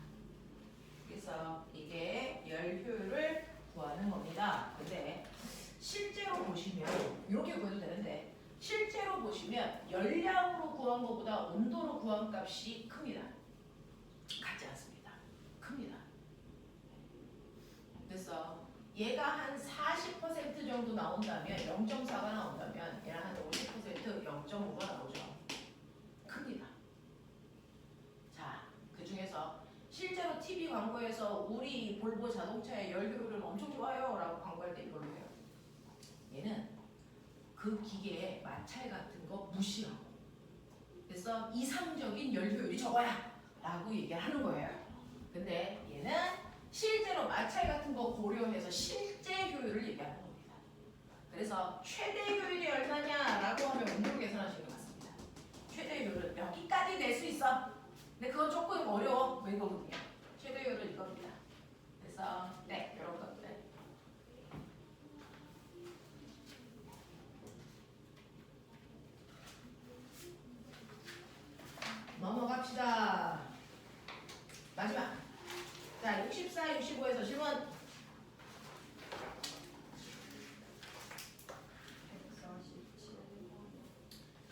그래서 이게 열 효율을 구하는 겁니다. 근데 실제로 보시면 이렇게 구해도 되는데 실제로 보시면 열량으로 구한 것보다 온도로 구한 값이 큽니다. 같지 않습니다. 큽니다. 그래서 얘가 한 40% 정도 나온다면 0.4가 나온다면 얘는 한 50% 0.5가 나오죠. 큽니다. 자, 그 중에서 실제로 TV 광고에서 우리 볼보 자동차의 열 효율은 엄청 좋아요 라고 광고할 때 이걸로 해요. 얘는 그 기계의 마찰 같은 거 무시하고 그래서 이상적인 열 효율이 저거야 라고 얘기하는 거예요. 근데 얘는 실제로 마찰 같은 거 고려해서 실제 효율을 얘기하는 겁니다. 그래서 최대 효율이 얼마냐라고 하면 온도로 계산하시는 것 같습니다. 최대 효율은 여기까지 낼 수 있어. 근데 그건 조금 어려워. 왜 이거거든요. 최대 효율은 이겁니다. 그래서 네, 이런 것들. 넘어갑시다. 마지막. 자, 64, 65에서 질문.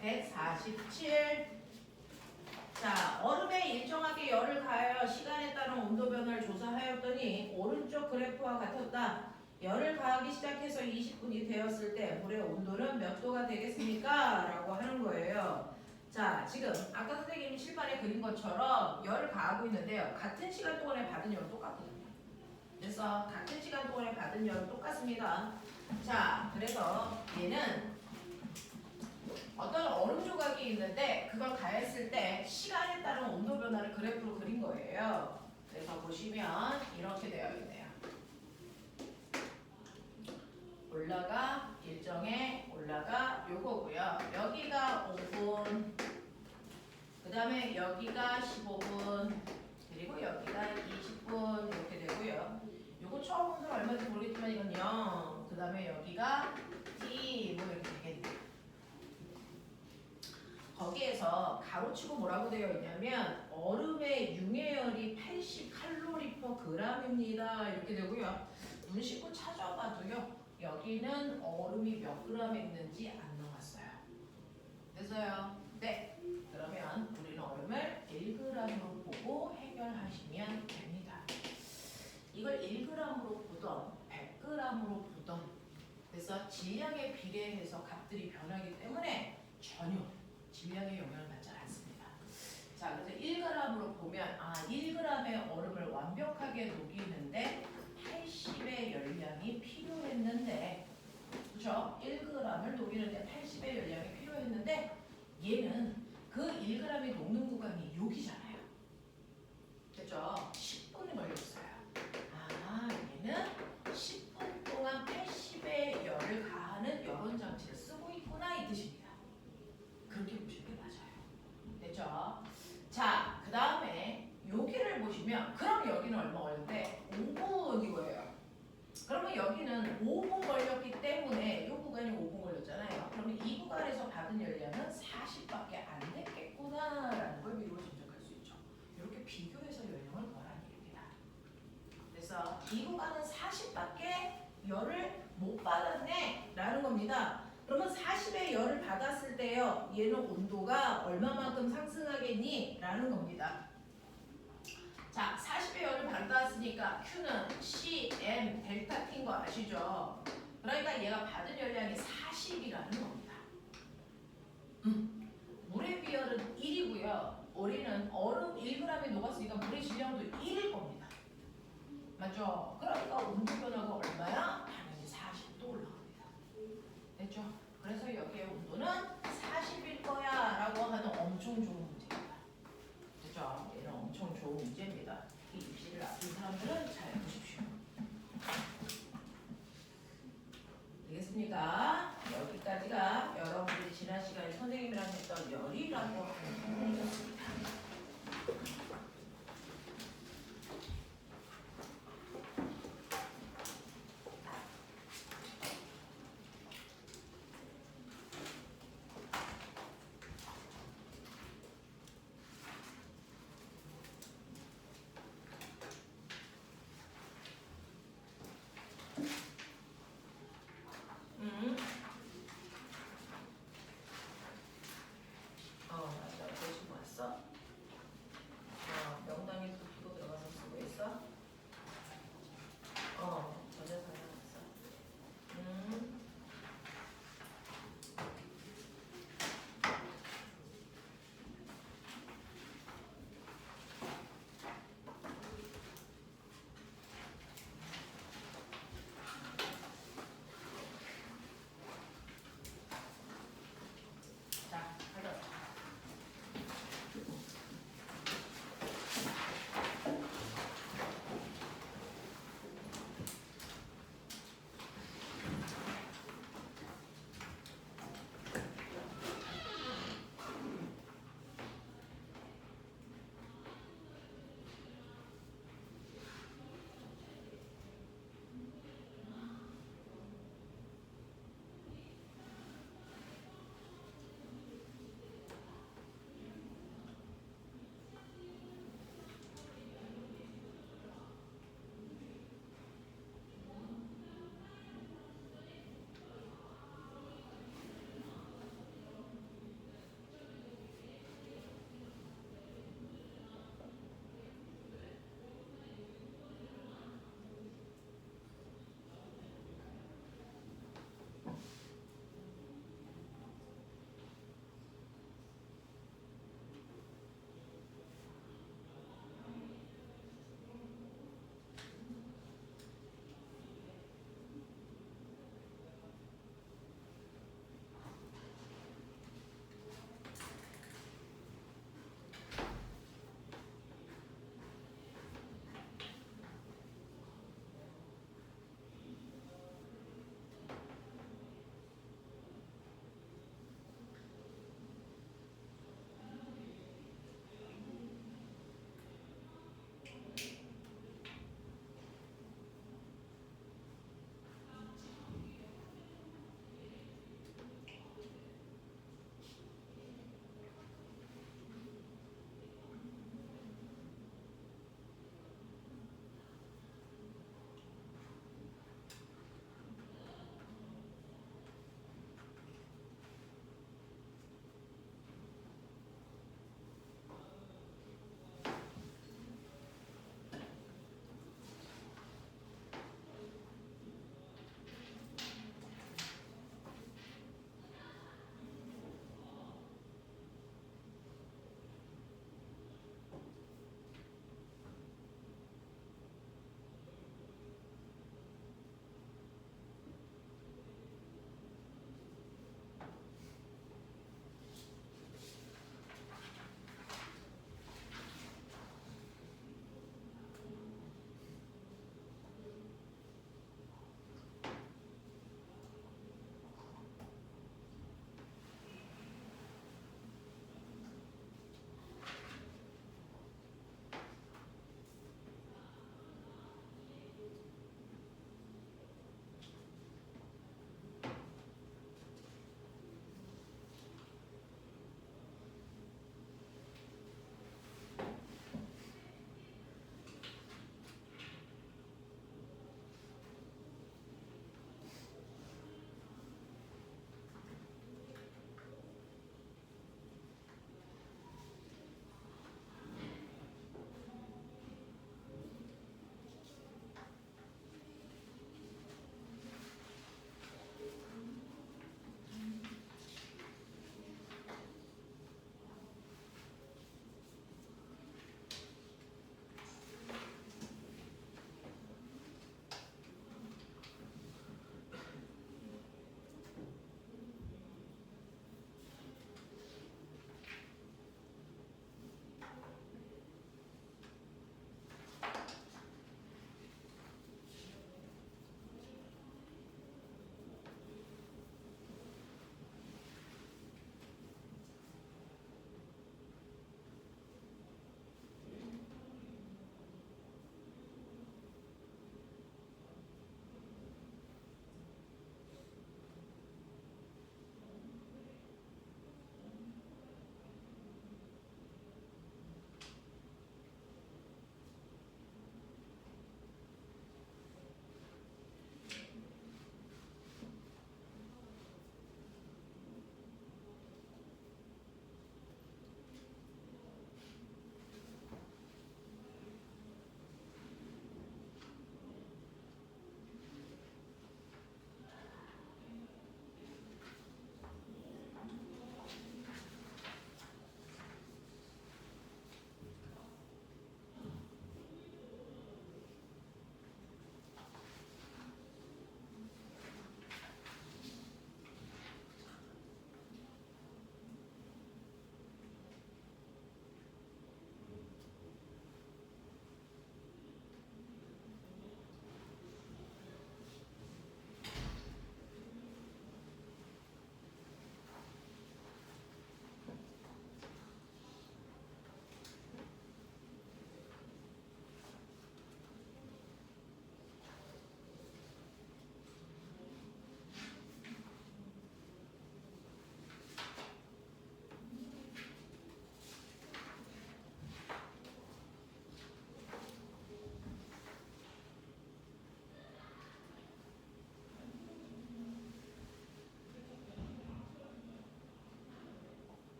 147. 자, 얼음에 일정하게 열을 가하여 시간에 따른 온도 변화를 조사하였더니 오른쪽 그래프와 같았다. 열을 가하기 시작해서 20분이 되었을 때 물의 온도는 몇 도가 되겠습니까? 라고 하는 거예요. 자, 지금 아까 선생님이 칠판에 그린 것처럼 열을 가하고 있는데요. 같은 시간 동안에 받은 열은 똑같거든요. 그래서 같은 시간 동안에 받은 열은 똑같습니다. 자, 그래서 얘는 어떤 얼음 조각이 있는데 그걸 가했을 때 시간에 따른 온도 변화를 그래프로 그린 거예요. 그래서 보시면 이렇게 되어 있네요. 올라가 일정에 올라가 요거고요. 여기가 5분, 그 다음에 여기가 15분, 그리고 여기가 20분 이렇게 되고요. 요거 처음 본 사람 얼마인지 모르겠지만 이건 0, 그 다음에 여기가 T 뭐 이렇게 되겠네요. 거기에서 가로치고 뭐라고 되어 있냐면 얼음의 융해열이 80칼로리/g입니다. 이렇게 되고요. 눈 씻고 찾아봐도요. 여기는 얼음이 몇 그램 있는지 안 나왔어요. 됐어요? 네. 그러면 우리는 얼음을 1g으로 보고 해결하시면 됩니다. 이걸 1g으로 보던 100g으로 보던 그래서 질량에 비례해서 값들이 변하기 때문에 전혀 질량에 영향을 받지 않습니다. 자, 그래서 1g으로 보면 1g의 얼음을 완벽하게 녹이는데 80의 열량이 필요했는데 그렇죠? 1g을 녹이는데 80의 열량이 필요했는데 얘는 그 1g이 녹는 구간이 여기잖아요. 됐죠? 10분이 걸렸어요. 얘는 10분 동안 80의 열을 가하는 열원장치를 쓰고 있구나 이 뜻입니다. 그렇게 보시는 게 맞아요. 됐죠? 자, 그 다음에 여기를 보시면 그럼 여기는 얼마 걸렸는데 5분 이거예요. 그러면 여기는 5분 걸렸기 때문에 이 구간이 5분 걸렸잖아요. 그러면 이 구간에서 받은 열량은 40밖에 안 됐겠구나라는 걸 미루어 짐작할 수 있죠. 이렇게 비교해서 열량을 구하라는 얘기입니다. 그래서 이 구간은 40밖에 열을 못 받았네 라는 겁니다. 그러면 40의 열을 받았을 때요. 얘는 온도가 얼마만큼 상승하겠니? 라는 겁니다. 자, 40의 열을 받았으니까 Q는 CM 델타 T인 거 아시죠? 그러니까 얘가 받은 열량이 40이라는 겁니다. 물의 비열은 1이고요. 우리는 얼음 1g이 녹았으니까 물의 질량도 1일 겁니다. 맞죠? 그러니까 온도 변화가 얼마야? 당연히 40도 올라갑니다. 됐죠? 그래서 여기에 온도는 40일 거야 라고 하는 엄청 좋은 문제입니다. 그죠? 얘는 엄청 좋은 문제입니다. 이 입시를 앞둔 사람들은 잘 보십시오. 되겠습니까? 여기까지가 여러분들이 지난 시간에 선생님이랑 했던 열이라고 하는 부분이었습니다.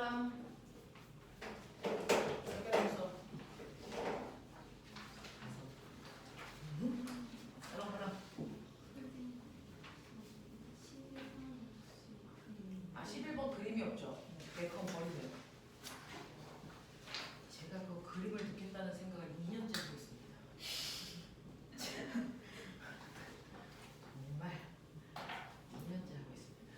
사람? 몇 개 남았어? 그럼. 아 11번 그림이 없죠? 네, 그럼 버리세요. 제가 그 그림을 듣겠다는 생각을 2년째 하고 있습니다. 정말 2년째 하고 있습니다.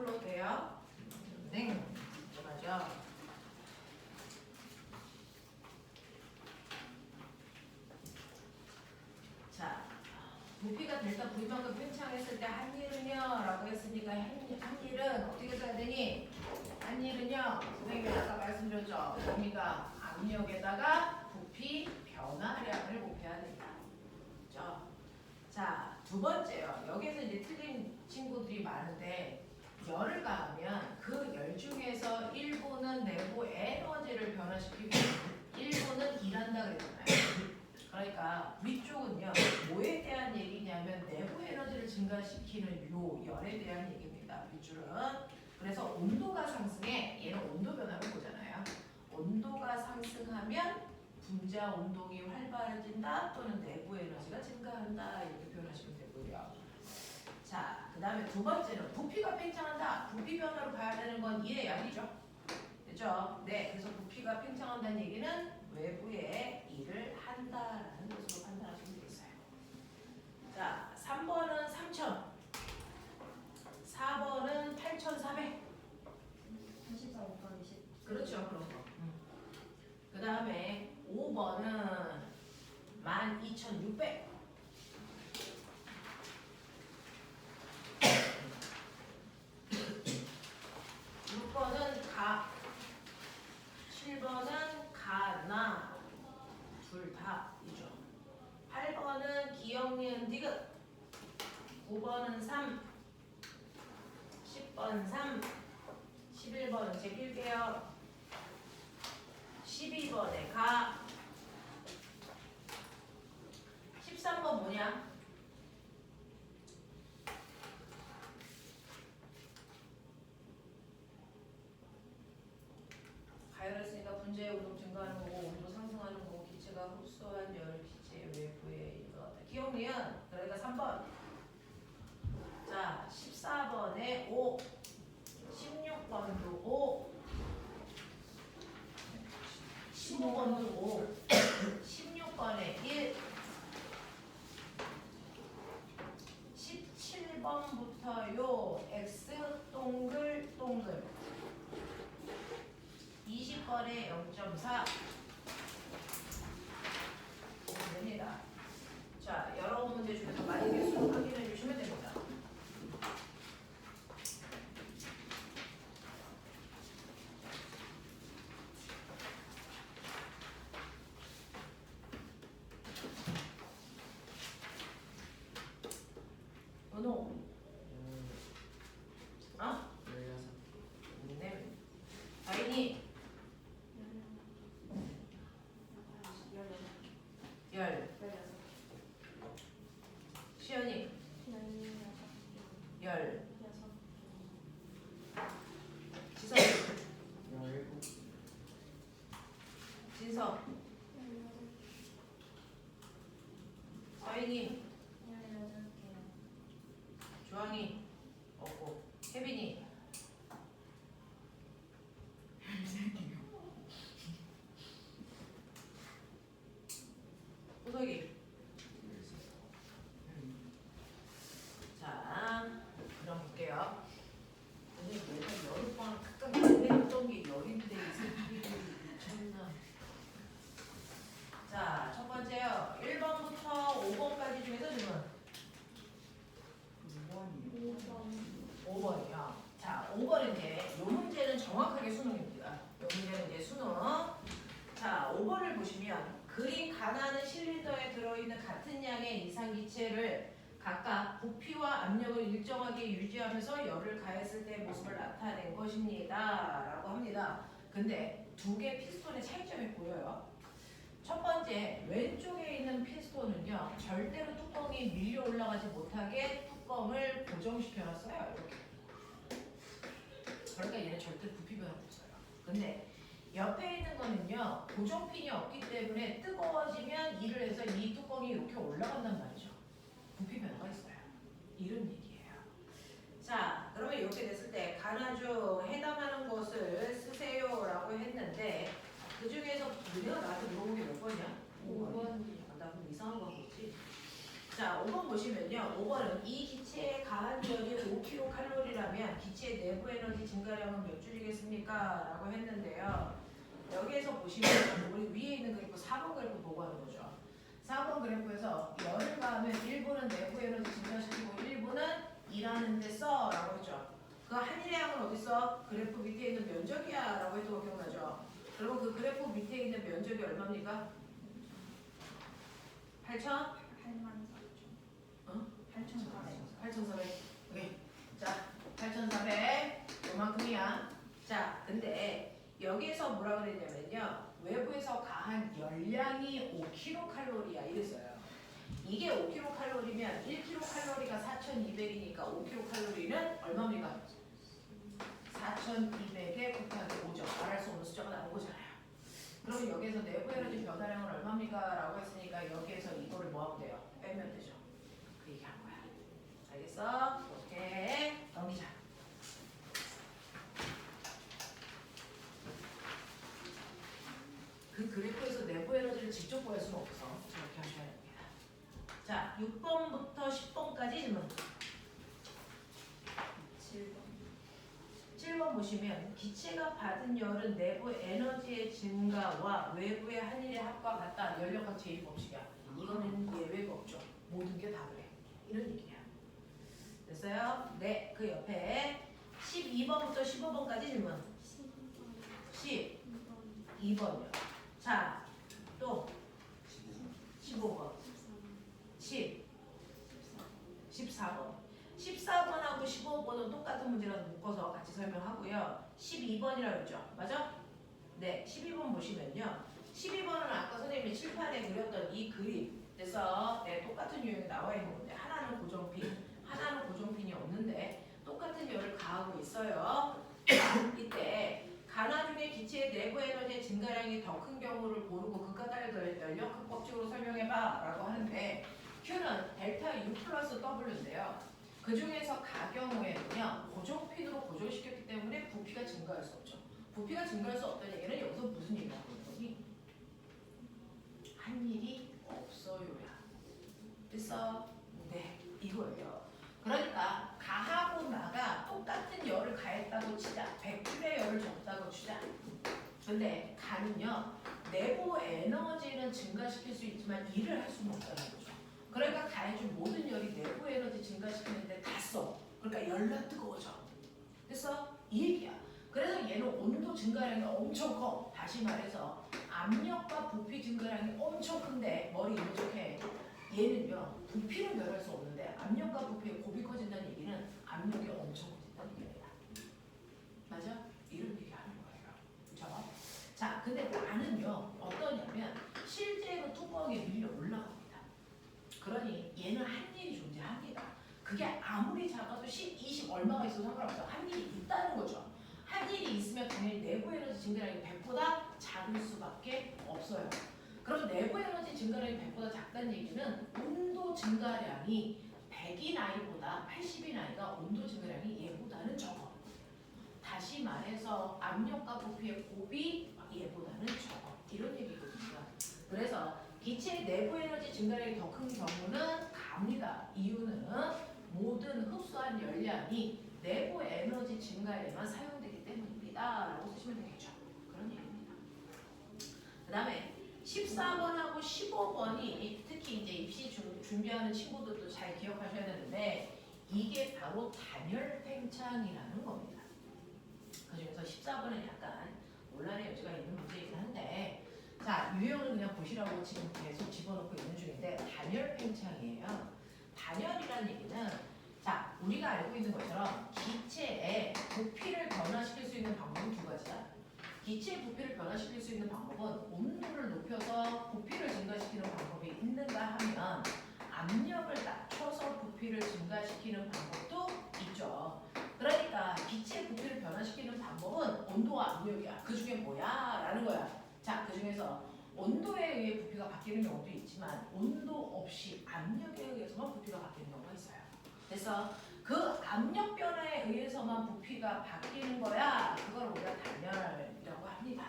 풀러도 돼요? 네. 맞아. 자, 부피가 델타 V만큼 팽창했을 때 한 일은요 라고 했으니까 한 일은 어떻게 써야 되니? 한 일은요 선생님이 아까 말씀드렸죠. 뭡니까? 압력에다가 부피 변화량을 곱해야 된다. 그렇죠? 자, 두 번째요. 여기에서 이제 틀린 친구들이 많은데 열을 가하면 그 열 중에서 일부는 내부 에너지를 변화시키고 일부는 일한다 그랬잖아요. 그러니까 위쪽은요 뭐에 대한 얘기냐면 내부 에너지를 증가시키는 요 열에 대한 얘기입니다. 윗줄은 그래서 온도가 상승해 얘는 온도 변화를 보잖아요. 온도가 상승하면 분자 운동이 활발해진다 또는 내부 에너지가 증가한다 이렇게 표현하시면 되고요. 자, 그 다음에 두 번째는 부피가 팽창한다. 부피 변화로 봐야 되는 건 일의 양이죠. 그렇죠? 네, 그래서 부피가 팽창한다는 얘기는 외부에 일을 한다라는 것으로 판단하시면 되겠어요. 자, 3번은 3000, 4번은 8400. 34 곱하기 20. 그렇죠, 그런 거. 그 다음에 5번은 12600. 6번은 가, 7번은 가나, 둘 다이죠. 8번은 기억, 니은, 디귿, 9번은 3, 10번 3, 11번은 제낄게요. 12번에 가, 13번 뭐냐? 가열했으니까 분자의 온도 증가하는 거고 온도 상승하는 거고 기체가 흡수한 열 기체 외부에 이거 기억 니은 그러니까 3번. 자 14번에 5, 16번도 5, 15번도 5, 16번에 1, 17번부터요 X 동글 동글 20번에 0.4 됩니다. 자, 여러 문제 중에서 많이 개수를 확인해 주시면 됩니다. 은호, 어? 16. 네. 아이니, 열. 시연이, 열. 지성, 17. 진석, 서인이, 주황이, 없고, 혜빈이. 호석이. 자, 그럼 볼게요. 근데 내가 여름방학 특강 기대했던 게 열인데 이 새끼들이 미쳤나. 자, 첫 번째요. 1번부터 5번까지 중에서 질문. 5번이요. 자, 5번인데 이 문제는 정확하게 수능입니다. 이 문제는 이제 수능. 자, 5번을 보시면 그린 가나는 실린더에 들어있는 같은 양의 이상기체를 각각 부피와 압력을 일정하게 유지하면서 열을 가했을 때 모습을 나타낸 것입니다. 라고 합니다. 근데 두 개 피스톤의 차이점이 보여요. 첫 번째, 왼쪽에 있는 피스톤은요. 절대로 뚜껑이 밀려 올라가지 못하게 뚜껑을 고정시켜놨어요. 이렇게. 그러니까 얘는 절대 부피 변화가 없어요. 근데 옆에 있는 거는요. 고정핀이 없기 때문에 뜨거워지면 일을 해서 이 뚜껑이 이렇게 올라간단 말이죠. 부피 변화가 있어요. 이런 얘기예요. 자, 그러면 이렇게 됐을 때 가나 중 해당하는 것을 쓰세요라고 했는데 그 중에서 너네가 나한테 물어본 게 몇 번이야? 5번. 나 그럼 이상한 거 보지? 자, 5번 보시면요. 5번은 이 기체의 가한 열이 5kcal라면 기체 내부 에너지 증가량은 몇 줄이겠습니까? 라고 했는데요. 여기에서 보시면 우리 위에 있는 그래프 4번 그래프 보고 하는 거죠. 4번 그래프에서 열을 가하면 1분은 내부 에너지 증가시키고 1분은 일하는 데 써 라고 했죠. 그 한일의 양은 어디 있어? 그래프 밑에 있는 면적이야 라고 했던 거 기억나죠? 그리고 그 그래프 밑에 있는 면적이 얼마입니까? 8,000? 8,400. 오케이. 자, 8,400. 요만큼이야. 자, 근데 여기에서 뭐라 그랬냐면요. 외부에서 가한 열량이 5kcal이야. 이랬어요. 이게 5kcal면 1kcal가 4,200이니까 5kcal는 얼마입니까? 4,200에 곱하기 5죠. 말할 수 없는 숫자가 나온 거잖아요. 그럼 여기에서 내부 에너지 변화량은 얼마입니까? 라고 했으니까 여기에서 이거를 뭐 하면 돼요? 빼면 되죠. 그 얘기 한 거야. 알겠어? 오케이. 넘기자. 그 그래프에서 내부 에너지를 직접 구할 수는 없어. 저렇게 하셔야 됩니다. 자, 6번부터 10번까지 질문. 7번 보시면 기체가 받은 열은 내부 에너지의 증가와 외부의 한일의 합과 같다. 연력학 제1법칙이야. 이거는 예외가 없죠. 모든 게 다 그래. 이런 얘기야. 됐어요? 네, 그 옆에 12번부터 15번까지 질문. 12번이요. 자, 또 15번, 14번. 14번하고 15번은 똑같은 문제라서 묶어서 같이 설명하고요. 12번이라고 했죠. 맞아? 네, 12번 보시면요. 12번은 아까 선생님이 칠판에 그렸던 이 그림에서 네, 똑같은 유형이 나와 있는 건데 하나는 고정핀, 하나는 고정핀이 없는데 똑같은 열을 가하고 있어요. 이때 간화 중에 기체의 내부 에너지의 증가량이 더 큰 경우를 고르고 극과 다른 연력학 법칙으로 설명해봐 라고 하는데 Q는 델타 U 플러스 W인데요. 그 중에서 가경우에는요 고정핀으로 고정시켰기 때문에 부피가 증가할 수 없죠. 부피가 증가할 수 없다는 얘기는 여기서 무슨 얘기를 하고 있는 거니? 한 일이 없어요야. 됐어? 네, 이거예요. 그러니까 가하고 나가 똑같은 열을 가했다고 치자. 100줄의 열을 줬다고 치자. 근데 간은요 내부 에너지는 증가시킬 수 있지만 일을 할 수는 없다는 거죠. 그러니까 가해준 모든 열이 내부 에너지 증가시키는데 다 써. 그러니까 열나 뜨거워져. 됐어? 이 얘기야. 그래서 얘는 온도 증가량이 엄청 커. 다시 말해서 압력과 부피 증가량이 엄청 큰데 머리 이렇게 얘는요 부피는 변할 수 없는데 압력과 부피의 곱이 커진다는 얘기는 압력이 엄청 커진다는 얘기야. 맞아? 이런 얘기하는 거예요. 그렇죠? 자, 근데 나는요 어떠냐면 실제로 뚜껑에 밀려 올라갑니다. 그러니 얘는 한 일이 존재합니다. 그게 아무리 작아도 10, 20 얼마가 있어도 상관없어. 한 일이 있다는 거죠. 한 일이 있으면 당연히 내부 에너지 증가량이 100보다 작을 수밖에 없어요. 그럼 내부 에너지 증가량이 100보다 작다는 얘기는 온도 증가량이 100인 아이보다 80인 아이가 온도 증가량이 얘보다는 적어. 다시 말해서 압력과 부피의 곱이 얘보다는 적어. 이런 얘기거든요. 그래서 기체의 내부 에너지 증가량이 더 큰 경우는 갑니다. 이유는 모든 흡수한 열량이 내부 에너지 증가에만 사용되기 때문입니다. 라고 쓰시면 되겠죠. 그런 얘기입니다. 그 다음에 14번하고 15번이 특히 이제 입시 준비하는 친구들도 잘 기억하셔야 되는데 이게 바로 단열 팽창이라는 겁니다. 그 중에서 14번은 약간 논란의 여지가 있는 문제이긴 한데 자, 유형을 그냥 보시라고 지금 계속 집어넣고 있는 중인데 단열 팽창이에요. 단열이라는 얘기는 자, 우리가 알고 있는 것처럼 기체의 부피를 변화시킬 수 있는 방법은 두 가지다. 기체의 부피를 변화시킬 수 있는 방법은 온도를 높여서 부피를 증가시키는 방법이 있는가 하면 압력을 낮춰서 부피를 증가시키는 방법도 있죠. 그러니까 기체의 부피를 변화시키는 방법은 온도와 압력이야. 그 중에 뭐야? 라는 거야. 자, 그 중에서 온도에 의해 부피가 바뀌는 경우도 있지만 온도 없이 압력에 의해서만 부피가 바뀌는 경우가 있어요. 그래서 그 압력 변화에 의해서만 부피가 바뀌는 거야. 그걸 우리가 단열이라고 합니다.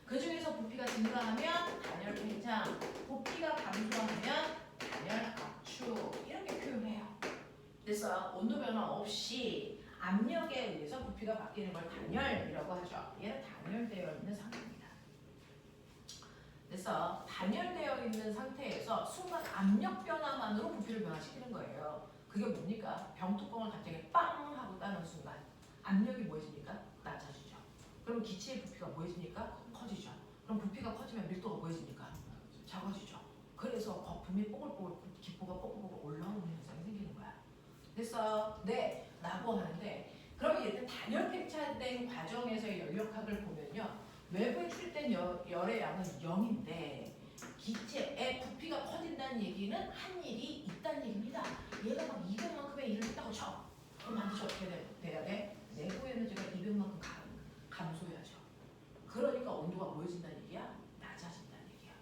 그 중에서 부피가 증가하면 단열 팽창, 부피가 감소하면 단열 압축 압력에 의해서 부피가 바뀌는 걸 단열이라고 하죠. 얘는 단열되어 있는 상태입니다. 그래서 단열되어 있는 상태에서 순간 압력 변화만으로 부피를 변화시키는 거예요. 그게 뭡니까? 병뚜껑을 갑자기 빵 하고 따는 순간 압력이 뭐해집니까? 낮아지죠. 그럼 기체의 부피가 뭐해집니까? 커지죠. 그럼 부피가 커지면 밀도가 뭐해집니까? 작아지죠. 그래서 거품이 뽀글뽀글 기포가 뽀글뽀글 올라오는 현상이 생기는 거야. 됐어? 네 라고 하는데 그러면 일단 단열 팽창된 과정에서의 연력학을 보면요. 외부에 출입된 열의 양은 0인데 기체의 부피가 커진다는 얘기는 한 일이 있다는 얘기입니다. 얘가 막 200만큼의 일을 했다고 쳐. 그럼 반드시 어떻게 돼야 돼? 내부 에너지가 200만큼 감소해야죠. 그러니까 온도가 뭐해진다는 얘기야? 낮아진다는 얘기야.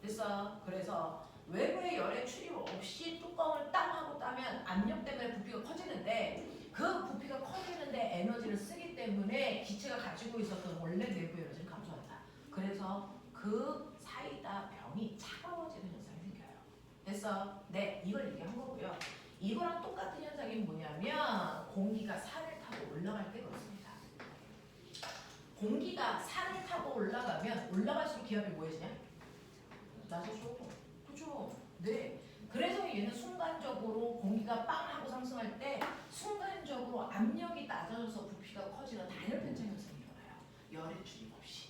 됐어? 그래서 외부의 열의 출입 없이 뚜껑을 땅 하고 따면 압력 때문에 부피가 커지는데 그 부피가 커지는데 에너지를 쓰기 때문에 기체가 가지고 있었던 원래 내부 에너지는 감소한다. 그래서 그 사이다 병이 차가워지는 현상이 생겨요. 됐어? 네, 이걸 얘기한 거고요. 이거랑 똑같은 현상이 뭐냐면 공기가 산을 타고 올라갈 때가 있습니다. 공기가 산을 타고 올라가면 올라갈수록 기압이 뭐해지냐? 낮아져. 그죠? 네. 그래서 얘는 순간적으로 공기가 빵 하고 상승할 때 순간적으로 압력이 낮아져서 부피가 커지는 단열 팽창 현상이 일어나요. 열의 출입 없이.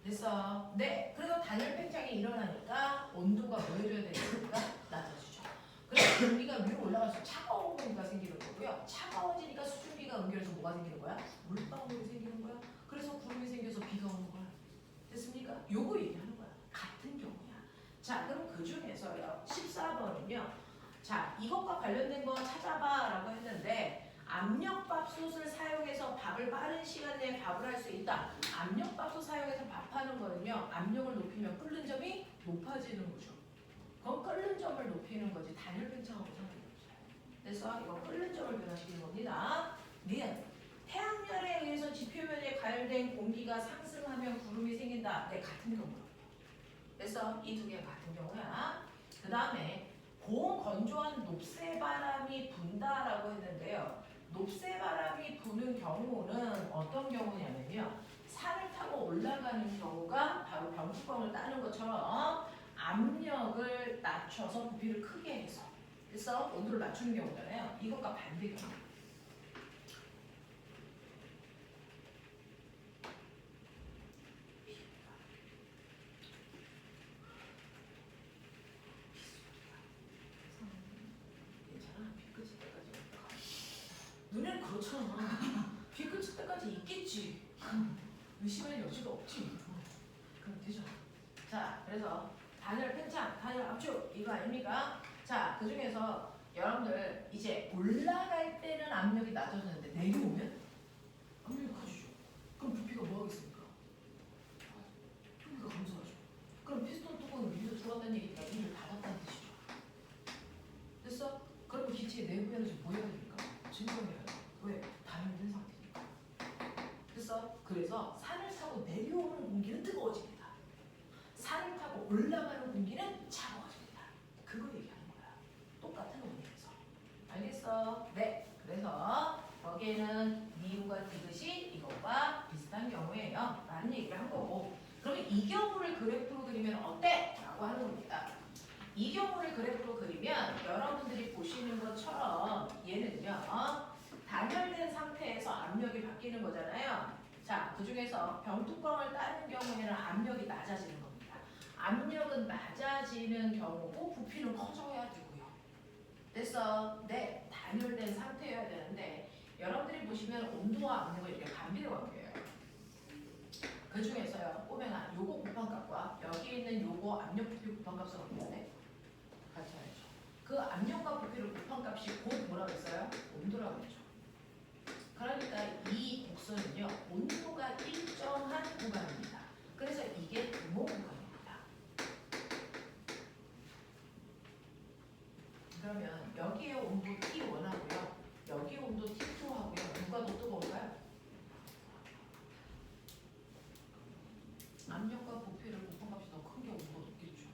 됐어? 네. 그래서 단열 팽창이 일어나니까 온도가 뭐 해줘야 되니까 낮아지죠. 그래서 공기가 위로 올라가서 차가운 공기가 생기는 거고요. 차가워지니까 수증기가 응결해서 뭐가 생기는 거야? 물방울이 생기는 거야. 그래서 구름이 생겨서 비가 오는 거야. 됐습니까? 요거 얘기하는 거야. 같은 경우야. 자, 그럼 그 중에서요. 14번은요. 자, 이것과 관련된 거 찾아봐 라고 했는데 압력밥솥을 사용해서 밥을 빠른 시간 내에 밥을 할 수 있다. 압력밥솥 사용해서 밥하는 거는요. 압력을 높이면 끓는 점이 높아지는 거죠. 그럼 끓는 점을 높이는 거지 단열 팽창하고 상관이 없어요. 그래서 이거 끓는 점을 변화시키는 겁니다. 니은 태양열에 의해서 지표면에 가열된 공기가 상승하면 구름이 생긴다. 네, 같은 경우요. 그래서 이 두 개가 같은 경우야. 그 다음에 고온건조한 녹새바람이 분다라고 했는데요. 녹새바람이 부는 경우는 어떤 경우냐면요. 산을 타고 올라가는 경우가 바로 병뚜껑을 따는 것처럼 압력을 낮춰서 부피를 크게 해서 그래서 온도를 낮추는 경우잖아요. 이것과 반대 경우. 괜찮아? 비 그칠 때까지 눈에는 그렇잖아. 비 그칠 때까지 있겠지. 의심할 여지가 없지. 그럼 되죠. 자, 그래서 단열 팽창, 단열 압축 이거 아닙니까? 자, 그 중에서 여러분들 이제 올라갈 때는 압력이 낮아졌는데 내려오면 압력이 커지죠. 그럼 부피가 뭐 하겠습니까? 부피가 감소하죠. 그럼 피스톤 뚜껑이 밀려 들어왔다는 얘기니까 문을 닫았다는 뜻이죠. 됐어? 그러면 기체의 내부 에너지 뭐 해야 됩니까? 증명해야 돼. 왜? 단열된 상태니까. 됐어? 그래서 산을 타고 내려오는 공기는 뜨거워집니다. 산을 타고 올라가는 공기는 차가워집니다. 그거 얘기하는 거야. 똑같은 원리에서. 알겠어? 네. 그래서 거기에는 미음과 디귿이 이것과 비슷한 경우예요. 라는 얘기를 한 거고. 그러면 이 경우를 그래프로 그리면 어때? 라고 하는 겁니다. 이 경우를 그래프로 그리면 여러분들이 보시는 것처럼 얘는요. 단열된 상태에서 압력이 바뀌는 거잖아요. 자, 그 중에서 병뚜껑을 따는 경우에는 압력이 낮아지는 겁니다. 압력은 낮아지는 경우고 부피는 커져야 되고요. 됐어? 네, 단열된 상태여야 되는데 여러분들이 보시면 온도와 압력은 이렇게 반비례 관계예요. 그 중에서요, 꼬맹아, 요거 곱한값과 여기 있는 요거 압력 부피 곱한값을 어떻게 하네? 같이 하죠. 그 압력과 부피를 곱한 값이 곧 뭐라고 했어요? 온도라고 했죠. 그러니까 이 곡선은요, 온도가 일정한 구간입니다. 그래서 이게 분모 구간입니다. 그러면 여기에 온도 T1 하고요, 여기에 온도 T2 하고요, 누가 더 뜨거울까요? 압력과 부피를 곱한 값이 더 큰 게 온도가 높겠죠.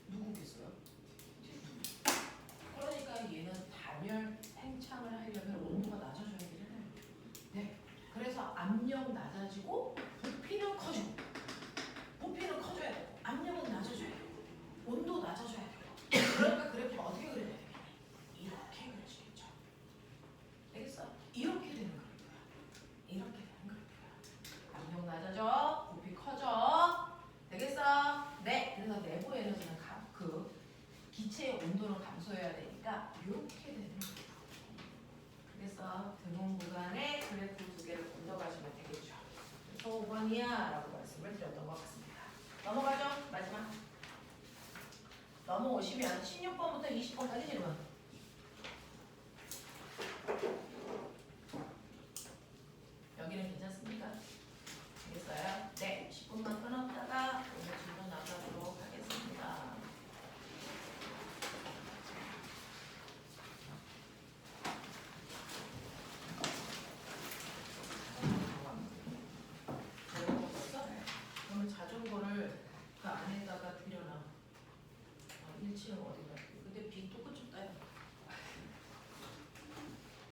누구겠어요? T2. 그러니까 얘는 단열 팽창을 하려면 온도가 낮아져야 되잖아요. 번이야? 라고 말씀을 드렸던 것 같습니다. 넘어가죠? 마지막. 넘어오시면 16번부터 20번까지 질문.